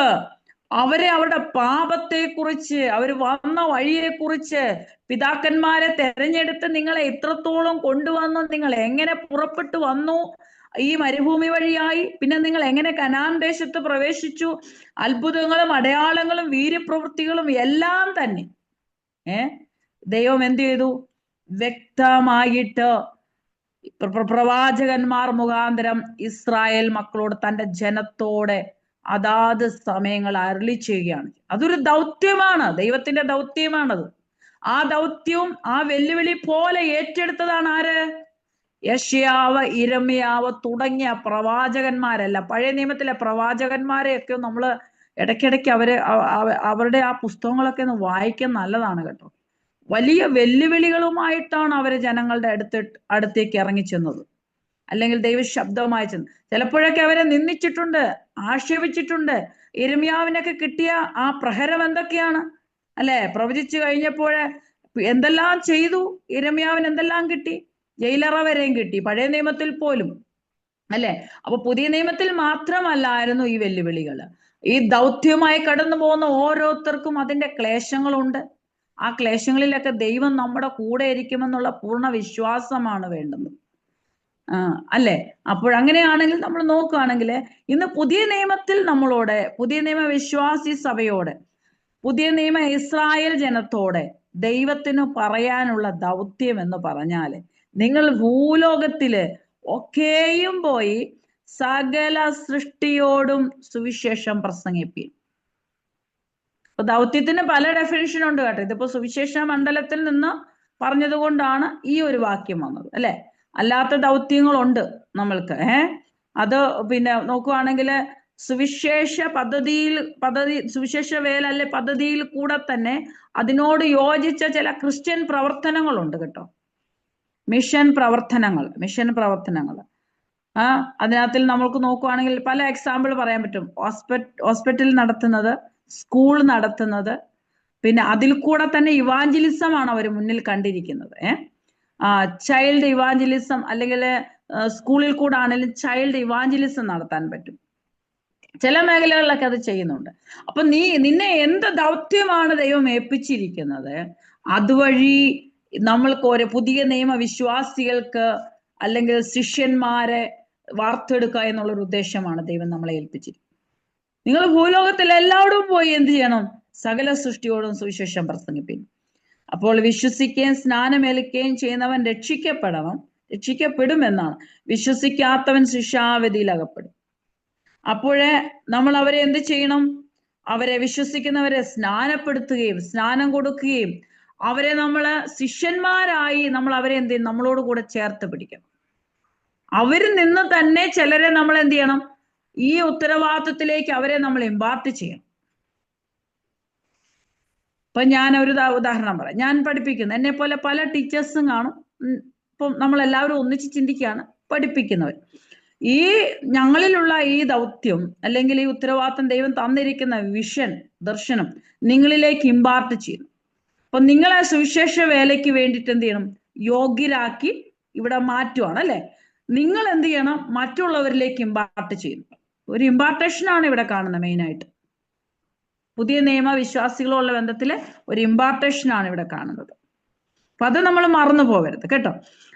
അവരുടെ പാപത്തെക്കുറിച്ച്, അവർ വന്ന വഴിയെക്കുറിച്ച്, പിതാക്കന്മാരെ തെരഞ്ഞെടുത്ത് നിങ്ങളെ ഇത്രത്തോളം കൊണ്ടുവന്നു, നിങ്ങൾ എങ്ങനെ പുറപ്പെട്ടു വന്നു ഈ മരുഭൂമി വഴിയായി, പിന്നെ നിങ്ങൾ എങ്ങനെ കനാൻ ദേശത്ത് പ്രവേശിച്ചു, അത്ഭുതങ്ങളും അടയാളങ്ങളും വീര്യപ്രവൃത്തികളും എല്ലാം തന്നെ ദൈവം എന്ത് ചെയ്തു? വ്യക്തമായിട്ട് പ്രവാചകന്മാർ മുഖാന്തരം ഇസ്രായേൽ മക്കളോട്, തന്റെ ജനത്തോടെ അതാത് സമയങ്ങൾ അരുളി ചെയ്യുകയാണ്. അതൊരു ദൗത്യമാണ്, ദൈവത്തിന്റെ ദൗത്യമാണത്. ആ ദൗത്യവും ആ വെല്ലുവിളി പോലെ ഏറ്റെടുത്തതാണ് ആര്? യെശയ്യാവ്, ഇരമ്യാവ് തുടങ്ങിയ പ്രവാചകന്മാരല്ല. പഴയ നിയമത്തിലെ പ്രവാചകന്മാരെയൊക്കെ നമ്മൾ ഇടയ്ക്കിടയ്ക്ക് അവരുടെ ആ പുസ്തകങ്ങളൊക്കെ ഒന്ന് വായിക്കാൻ നല്ലതാണ് കേട്ടോ. വലിയ വെല്ലുവിളികളുമായിട്ടാണ് അവര് ജനങ്ങളുടെ അടുത്തേക്ക് ഇറങ്ങിച്ചെന്നത്, അല്ലെങ്കിൽ ദൈവശബ്ദമായി ചെന്നത്. ചിലപ്പോഴൊക്കെ അവരെ നിന്ദിച്ചിട്ടുണ്ട്, ആക്ഷേപിച്ചിട്ടുണ്ട്. യിരെമ്യാവിനൊക്കെ കിട്ടിയ ആ പ്രഹരം എന്തൊക്കെയാണ് അല്ലെ? പ്രവചിച്ചു കഴിഞ്ഞപ്പോഴേ എന്തെല്ലാം ചെയ്തു? യിരെമ്യാവിന് എന്തെല്ലാം കിട്ടി? ജയിലറ വരെയും കിട്ടി, പഴയ നിയമത്തിൽ പോലും അല്ലെ? അപ്പൊ പുതിയ നിയമത്തിൽ മാത്രമല്ലായിരുന്നു ഈ വെല്ലുവിളികൾ. ഈ ദൗത്യമായി കടന്നു പോകുന്ന ഓരോരുത്തർക്കും അതിന്റെ ക്ലേശങ്ങളുണ്ട്. ആ ക്ലേശങ്ങളിലൊക്കെ ദൈവം നമ്മുടെ കൂടെ ഇരിക്കുമെന്നുള്ള പൂർണ്ണ വിശ്വാസമാണ് വേണ്ടുന്നത്. അല്ലെ? അപ്പോഴങ്ങനെയാണെങ്കിൽ നമ്മൾ നോക്കുകയാണെങ്കിൽ ഇന്ന് പുതിയ നിയമത്തിൽ നമ്മളോട്, പുതിയ നിയമ വിശ്വാസി സഭയോട്, പുതിയ നിയമ ഇസ്രായേൽ ജനത്തോടെ ദൈവത്തിന് പറയാനുള്ള ദൗത്യം എന്ന് പറഞ്ഞാല്, നിങ്ങൾ ഭൂലോകത്തില് ഒക്കെയും പോയി സകല സൃഷ്ടിയോടും സുവിശേഷം പ്രസംഗിപ്പീൻ. അപ്പൊ ദൗത്യത്തിന് പല ഡെഫിനിഷൻ ഉണ്ട് കേട്ടോ. ഇതിപ്പോ സുവിശേഷ മണ്ഡലത്തിൽ നിന്ന് പറഞ്ഞത് കൊണ്ടാണ് ഈ ഒരു വാക്യം വന്നത് അല്ലെ. അല്ലാത്ത ദൗത്യങ്ങളുണ്ട് നമ്മൾക്ക്. അത് പിന്നെ നോക്കുവാണെങ്കിൽ സുവിശേഷ സുവിശേഷ വേല അല്ലെ പദ്ധതിയിൽ കൂടെ തന്നെ അതിനോട് യോജിച്ച ചില ക്രിസ്ത്യൻ പ്രവർത്തനങ്ങളുണ്ട് കേട്ടോ. മിഷൻ പ്രവർത്തനങ്ങൾ അതിനകത്തിൽ നമുക്ക് നോക്കുവാണെങ്കിൽ പല എക്സാമ്പിൾ പറയാൻ പറ്റും. ഹോസ്പിറ്റൽ നടത്തുന്നത്, സ്കൂൾ നടത്തുന്നത്, പിന്നെ അതിൽ കൂടെ തന്നെ ഇവാഞ്ചലിസം ആണ് അവർ മുന്നിൽ കണ്ടിരിക്കുന്നത്. ചൈൽഡ് ഇവാഞ്ചലിസം, അല്ലെങ്കിൽ സ്കൂളിൽ കൂടെ ആണെങ്കിലും ചൈൽഡ് ഇവാഞ്ചലിസം നടത്താൻ പറ്റും. ചില മേഖലകളിലൊക്കെ അത് ചെയ്യുന്നുണ്ട്. അപ്പൊ നിന്നെ എന്ത് ദൗത്യമാണ് ദൈവം ഏൽപ്പിച്ചിരിക്കുന്നത്, അതുവഴി നമ്മൾക്ക് ഒരു പുതിയ നിയമ വിശ്വാസികൾക്ക് അല്ലെങ്കിൽ ശിഷ്യന്മാരെ വാർത്തെടുക്കുക എന്നുള്ളൊരു ഉദ്ദേശമാണ് ദൈവം നമ്മളെ ഏൽപ്പിച്ചിരിക്കുന്നത്. നിങ്ങൾ ഭൂലോകത്തിൽ എല്ലാവരും പോയി എന്ത് ചെയ്യണം? സകല സൃഷ്ടിയോടും സുവിശേഷം പ്രസംഗിപ്പിക്കും. അപ്പോൾ വിശ്വസിക്കുകയും സ്നാനമേൽക്കുകയും ചെയ്യുന്നവൻ രക്ഷിക്കപ്പെടുമെന്നാണ്. വിശ്വസിക്കാത്തവൻ ശിക്ഷാവിധിയിൽ അകപ്പെടും. അപ്പോഴേ നമ്മൾ അവരെ എന്ത് ചെയ്യണം? അവരെ വിശ്വസിക്കുന്നവരെ സ്നാനപ്പെടുത്തുകയും സ്നാനം കൊടുക്കുകയും അവരെ നമ്മള് ശിഷ്യന്മാരായി നമ്മൾ അവരെ എന്ത് ചെയ്യും? നമ്മളോട് കൂടെ ചേർത്ത് പിടിക്കണം. അവരിൽ നിന്ന് തന്നെ ചിലരെ നമ്മൾ എന്ത് ചെയ്യണം? ഈ ഉത്തരവാദിത്വത്തിലേക്ക് അവരെ നമ്മൾ ഇമ്പാർട്ട് ചെയ്യണം. ഇപ്പൊ ഞാൻ ഒരു ഉദാഹരണം പറയാം. ഞാൻ പഠിപ്പിക്കുന്നു, എന്നെ പോലെ പല ടീച്ചേഴ്സും കാണും. ഇപ്പം നമ്മളെല്ലാവരും ഒന്നിച്ച് ചിന്തിക്കുകയാണ്, പഠിപ്പിക്കുന്നവർ. ഈ ഞങ്ങളിലുള്ള ഈ ദൗത്യം അല്ലെങ്കിൽ ഈ ഉത്തരവാദിത്വം ദൈവം തന്നിരിക്കുന്ന വിഷൻ, ദർശനം നിങ്ങളിലേക്ക് ഇമ്പാർട്ട് ചെയ്യണം. അപ്പൊ നിങ്ങളെ സുവിശേഷ വേലയ്ക്ക് വേണ്ടിയിട്ട് എന്ത് ചെയ്യണം? യോഗ്യരാക്കി ഇവിടെ മാറ്റുവാണ് അല്ലെ. നിങ്ങൾ എന്ത് ചെയ്യണം? മറ്റുള്ളവരിലേക്ക് ഇമ്പാർട്ട് ചെയ്യുന്നു. ഒരു ഇമ്പാർട്ടേഷനാണ് ഇവിടെ കാണുന്നത് മെയിനായിട്ട്. പുതിയ നിയമ വിശ്വാസികളുള്ള ബന്ധത്തില് ഒരു ഇമ്പാർട്ടേഷനാണ് ഇവിടെ കാണുന്നത്. അപ്പൊ അത് നമ്മൾ മറന്നു പോകരുത് കേട്ടോ.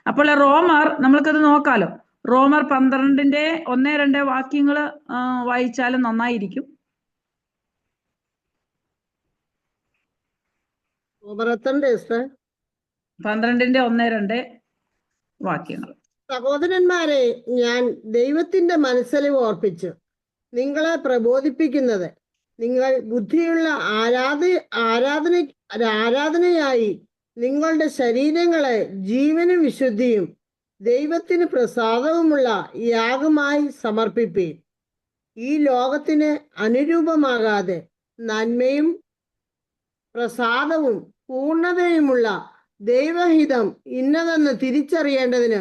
അപ്പോൾ റോമർ, നമ്മൾക്കത് നോക്കാലോ. റോമർ 12-ന്റെ 1-2 വാക്യങ്ങൾ വായിച്ചാലും നന്നായിരിക്കും. 12-ന്റെ 1-2 വാക്യങ്ങൾ. സഹോദരന്മാരെ, ഞാൻ ദൈവത്തിന്റെ മനസ്സലിവ് ഓർപ്പിച്ചു നിങ്ങളെ പ്രബോധിപ്പിക്കുന്നത്, നിങ്ങൾ ബുദ്ധിയുള്ള ആരാധനയായി നിങ്ങളുടെ ശരീരങ്ങളെ ജീവനും വിശുദ്ധിയും ദൈവത്തിന് പ്രസാദവുമുള്ള യാഗമായി സമർപ്പിപ്പീൻ. ഈ ലോകത്തിന് അനുരൂപമാകാതെ നന്മയും പ്രസാദവും പൂർണ്ണതയുമുള്ള ദൈവഹിതം ഇന്നതെന്ന് തിരിച്ചറിയേണ്ടതിന്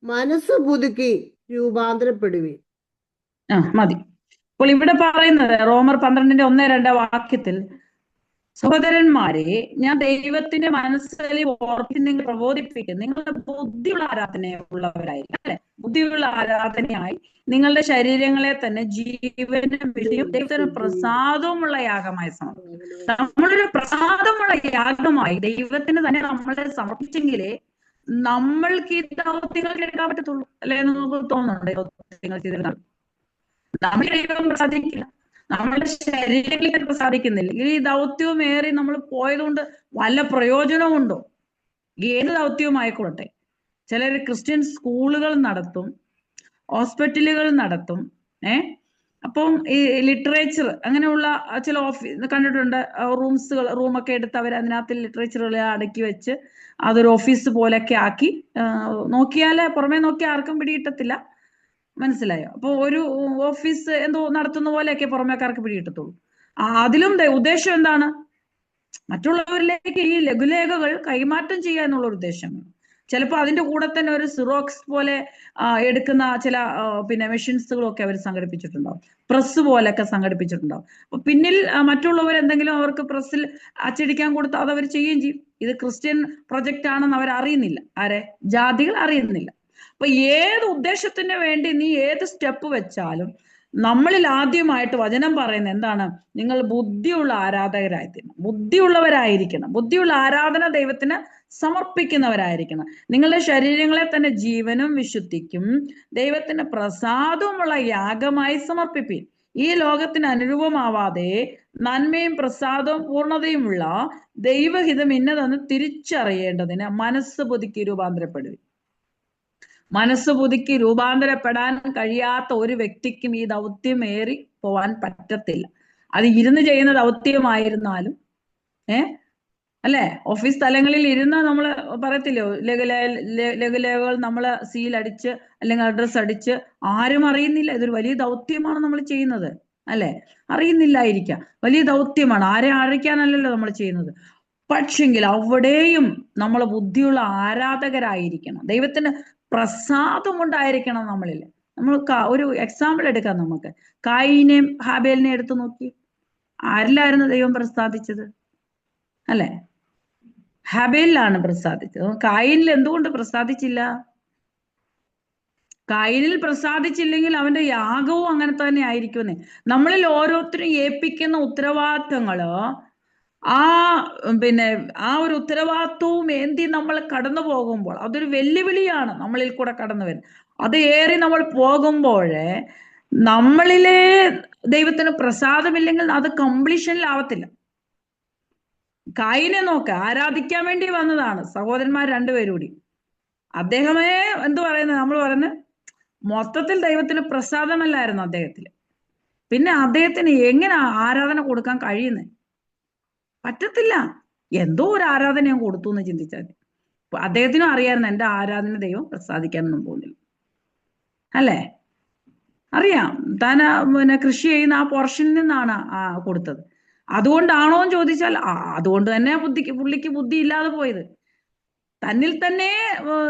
മനസ്സ് പുതുക്കി രൂപാന്തരപ്പെടുവീൻ. മതി. അപ്പോൾ ഇവിടെ പറയുന്നത് റോമർ 12-ന്റെ 1-2 വാക്യത്തിൽ, സഹോദരന്മാരെ, ഞാൻ ദൈവത്തിന്റെ മനസ്സിൽ ഓർപ്പിച്ച് നിങ്ങൾ പ്രബോധിപ്പിക്കും, നിങ്ങളുടെ ബുദ്ധിയുള്ള ആരാധനയുള്ളവരായിരിക്കും അല്ലെ. ബുദ്ധിയുള്ള ആരാധനയായി നിങ്ങളുടെ ശരീരങ്ങളെ തന്നെ ജീവനും വിശുദ്ധിയും ദൈവത്തിന് പ്രസാദവുമുള്ള യാഗമായി സമർപ്പിക്കും. നമ്മളൊരു പ്രസാദമുള്ള യാഗമായി ദൈവത്തിന് തന്നെ നമ്മളെ സമർപ്പിച്ചെങ്കിലേ നമ്മൾക്ക് ഈ ദൗത്യങ്ങൾ എടുക്കാൻ പറ്റത്തുള്ളൂ, അല്ലെ? നമുക്ക് തോന്നുന്നുണ്ട് ദൗത്യങ്ങൾ ചെയ്തെടുക്കാൻ നമ്മൾ ദൈവം പ്രസാദിക്കില്ല, നമ്മളുടെ ശരീരങ്ങളിൽ പ്രസാദിക്കുന്നില്ല. ഈ ദൗത്യവും ഏറി നമ്മൾ പോയതുകൊണ്ട് വല്ല പ്രയോജനമുണ്ടോ? ഏത് ദൗത്യവും ആയിക്കൊള്ളട്ടെ. ചിലർ ക്രിസ്ത്യൻ സ്കൂളുകൾ നടത്തും, ഹോസ്പിറ്റലുകൾ നടത്തും. അപ്പം ഈ ലിറ്ററേച്ചർ അങ്ങനെയുള്ള ചില ഓഫീസ് കണ്ടിട്ടുണ്ട്, റൂമൊക്കെ എടുത്ത് അവർ അതിനകത്ത് ലിറ്ററേച്ചറുകൾ അടുക്കി വെച്ച് അതൊരു ഓഫീസ് പോലെയൊക്കെ ആക്കി. നോക്കിയാൽ പുറമേ നോക്കിയാൽ ആർക്കും പിടികിട്ടത്തില്ല, മനസ്സിലായോ? അപ്പോൾ ഒരു ഓഫീസ് എന്തോ നടത്തുന്ന പോലെയൊക്കെ പുറമേക്കാർക്ക് പിടികിട്ടത്തുള്ളൂ. അതിലും ഉദ്ദേശം എന്താണ്? മറ്റുള്ളവരിലേക്ക് ഈ ലഘുലേഖകൾ കൈമാറ്റം ചെയ്യുക എന്നുള്ള ഒരു ഉദ്ദേശമാണ്. ചിലപ്പോൾ അതിന്റെ കൂടെ തന്നെ ഒരു സിറോക്സ് പോലെ എടുക്കുന്ന ചില പിന്നെ മെഷീൻസുകളൊക്കെ അവർ സംഘടിപ്പിച്ചിട്ടുണ്ടാവും, പ്രസ് പോലെയൊക്കെ സംഘടിപ്പിച്ചിട്ടുണ്ടാവും. അപ്പൊ പിന്നിൽ മറ്റുള്ളവർ എന്തെങ്കിലും അവർക്ക് പ്രസ്സിൽ അച്ചടിക്കാൻ കൊടുത്താൽ അത് അവർ ചെയ്യുകയും ചെയ്യും. ഇത് ക്രിസ്ത്യൻ പ്രൊജക്റ്റ് ആണെന്ന് അവർ അറിയുന്നില്ല. ആരെ? ജാതികൾ അറിയുന്നില്ല. അപ്പൊ ഏത് ഉദ്ദേശത്തിന് വേണ്ടി നീ ഏത് സ്റ്റെപ്പ് വെച്ചാലും നമ്മളിൽ ആദ്യമായിട്ട് വചനം പറയുന്നത് എന്താണ്? നിങ്ങൾ ബുദ്ധിയുള്ള ആരാധകരായിത്തീരണം, ബുദ്ധിയുള്ളവരായിരിക്കണം. ബുദ്ധിയുള്ള ആരാധന ദൈവത്തിന് സമർപ്പിക്കുന്നവരായിരിക്കണം. നിങ്ങളുടെ ശരീരങ്ങളെ തന്നെ ജീവനും വിശുദ്ധിക്കും ദൈവത്തിന് പ്രസാദവുമുള്ള യാഗമായി സമർപ്പിപ്പീൻ. ഈ ലോകത്തിന് അനുരൂപമാവാതെ നന്മയും പ്രസാദവും പൂർണ്ണതയുമുള്ള ദൈവഹിതം ഇന്നതെന്ന് തിരിച്ചറിയേണ്ടതിന് മനസ്സ് പുതുക്കി രൂപാന്തരപ്പെടുവീൻ. മനസ്സ് പുതുക്കി രൂപാന്തരപ്പെടാൻ കഴിയാത്ത ഒരു വ്യക്തിക്കും ഈ ദൗത്യം ഏറി പോവാൻ പറ്റത്തില്ല. അത് ഇരുന്ന് ചെയ്യുന്ന ദൗത്യമായിരുന്നാലും അല്ലെ, ഓഫീസ് തലങ്ങളിൽ ഇരുന്ന് നമ്മൾ പറയത്തില്ലോ, ലഘുലേഖകൾ നമ്മൾ സീലടിച്ച് അല്ലെങ്കിൽ അഡ്രസ് അടിച്ച് ആരും അറിയുന്നില്ല, ഇതൊരു വലിയ ദൗത്യമാണ് നമ്മൾ ചെയ്യുന്നത്, അല്ലെ? അറിയുന്നില്ലായിരിക്കാം, വലിയ ദൗത്യമാണ്, ആരെ അറിയിക്കാനല്ലല്ലോ നമ്മൾ ചെയ്യുന്നത്. പക്ഷെങ്കിൽ അവിടെയും നമ്മൾ ബുദ്ധിയുള്ള ആരാധകരായിരിക്കണം. ദൈവത്തിന് പ്രസാദമുണ്ടായിരിക്കണം നമ്മളിൽ. നമ്മൾ ഒരു എക്സാമ്പിൾ എടുക്കാം. നമുക്ക് കായീനെയും ഹാബേലിനെയും എടുത്തു നോക്കി. ആരിലായിരുന്നു ദൈവം പ്രസാദിച്ചത്? അല്ലെ, ഹാബേലിലാണ് പ്രസാദിച്ചത്. കായീനിൽ എന്തുകൊണ്ട് പ്രസാദിച്ചില്ല? കായീനിൽ പ്രസാദിച്ചില്ലെങ്കിൽ അവന്റെ യാഗവും അങ്ങനെ തന്നെ ആയിരിക്കുമെന്നേ. നമ്മളിൽ ഓരോരുത്തരും ഏൽപ്പിക്കുന്ന ഉത്തരവാദിത്തങ്ങള് ആ ഒരു ഉത്തരവാദിത്വവും ഏന്തി നമ്മൾ കടന്നു പോകുമ്പോൾ അതൊരു വെല്ലുവിളിയാണ് നമ്മളിൽ കൂടെ കടന്നു വരുന്നത്. അത് ഏറി നമ്മൾ പോകുമ്പോഴേ നമ്മളിലെ ദൈവത്തിന് പ്രസാദമില്ലെങ്കിൽ അത് കംപ്ലീഷനിലാവത്തില്ല. കായീനെ നോക്ക്, ആരാധിക്കാൻ വേണ്ടി വന്നതാണ് സഹോദരന്മാർ രണ്ടുപേരും കൂടി. അദ്ദേഹമേ എന്തു പറയുന്നത്? നമ്മൾ പറയുന്നത് മൊത്തത്തിൽ ദൈവത്തിന് പ്രസാദമല്ലായിരുന്നു അദ്ദേഹത്തില്. പിന്നെ അദ്ദേഹത്തിന് എങ്ങനെ ആരാധന കൊടുക്കാൻ കഴിയുന്നത്? പറ്റത്തില്ല. എന്തോ ഒരു ആരാധന ഞാൻ കൊടുത്തു എന്ന് ചിന്തിച്ചാൽ അദ്ദേഹത്തിനും അറിയാമായിരുന്നു എന്റെ ആരാധന ദൈവം പ്രസാദിക്കാനൊന്നും പോകുന്നില്ല, അല്ലേ? അറിയാം, താൻ കൃഷി ചെയ്യുന്ന ആ പോർഷനിൽ നിന്നാണ് കൊടുത്തത്. അതുകൊണ്ടാണോ എന്ന് ചോദിച്ചാൽ അതുകൊണ്ട് തന്നെ പുള്ളിക്ക് ബുദ്ധി ഇല്ലാതെ പോയത്. തന്നിൽ തന്നെ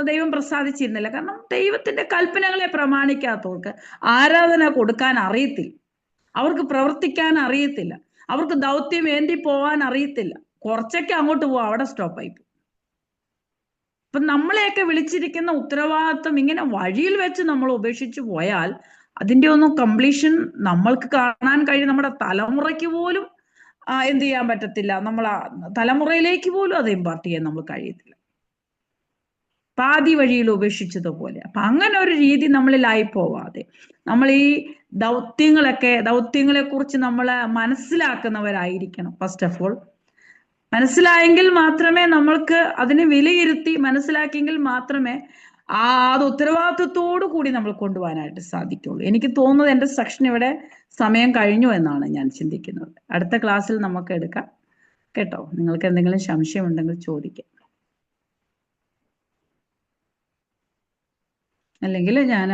ദൈവം പ്രസാദിച്ചിരുന്നില്ല. കാരണം ദൈവത്തിന്റെ കൽപ്പനകളെ പ്രമാണിക്കാത്തവർക്ക് ആരാധന കൊടുക്കാൻ അറിയത്തില്ല, അവർക്ക് പ്രവർത്തിക്കാൻ അറിയത്തില്ല, അവർക്ക് ദൗത്യം ഏന്തി പോവാൻ അറിയത്തില്ല. കുറച്ചൊക്കെ അങ്ങോട്ട് പോവാം, അവിടെ സ്റ്റോപ്പായി പോകും. അപ്പൊ നമ്മളെയൊക്കെ വിളിച്ചിരിക്കുന്ന ഉത്തരവാദിത്വം ഇങ്ങനെ വഴിയിൽ വെച്ച് നമ്മൾ ഉപേക്ഷിച്ചു പോയാൽ അതിന്റെ ഒന്നും കംപ്ലീഷൻ നമ്മൾക്ക് കാണാൻ കഴിയും. നമ്മുടെ തലമുറയ്ക്ക് പോലും എന്ത് ചെയ്യാൻ പറ്റത്തില്ല, തലമുറയിലേക്ക് പോലും അത് ഇമ്പാർട്ട് ചെയ്യാൻ നമ്മൾ കഴിയത്തില്ല, പാതി വഴിയിൽ ഉപേക്ഷിച്ചതുപോലെ. അപ്പൊ അങ്ങനെ ഒരു രീതി നമ്മളിലായി പോവാതെ നമ്മൾ ഈ ദൗത്യങ്ങളെ കുറിച്ച് നമ്മൾ മനസ്സിലാക്കുന്നവരായിരിക്കണം. ഫസ്റ്റ് ഓഫ് ഓൾ മനസ്സിലായെങ്കിൽ മാത്രമേ നമ്മൾക്ക് അതിനെ വിലയിരുത്തി മനസ്സിലാക്കിയെങ്കിൽ മാത്രമേ അത് ഉത്തരവാദിത്വത്തോടു കൂടി നമ്മൾ കൊണ്ടുപോകാനായിട്ട് സാധിക്കുള്ളൂ. എനിക്ക് തോന്നുന്നത് എൻ്റെ സെക്ഷൻ ഇവിടെ സമയം കഴിഞ്ഞു എന്നാണ് ഞാൻ ചിന്തിക്കുന്നത്. അടുത്ത ക്ലാസ്സിൽ നമുക്ക് എടുക്കാം കേട്ടോ. നിങ്ങൾക്ക് എന്തെങ്കിലും സംശയം ഉണ്ടെങ്കിൽ ചോദിക്കാം, അല്ലെങ്കിൽ ഞാൻ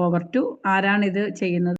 ഓവർ ടു ആരാണിത് ചെയ്യുന്നത്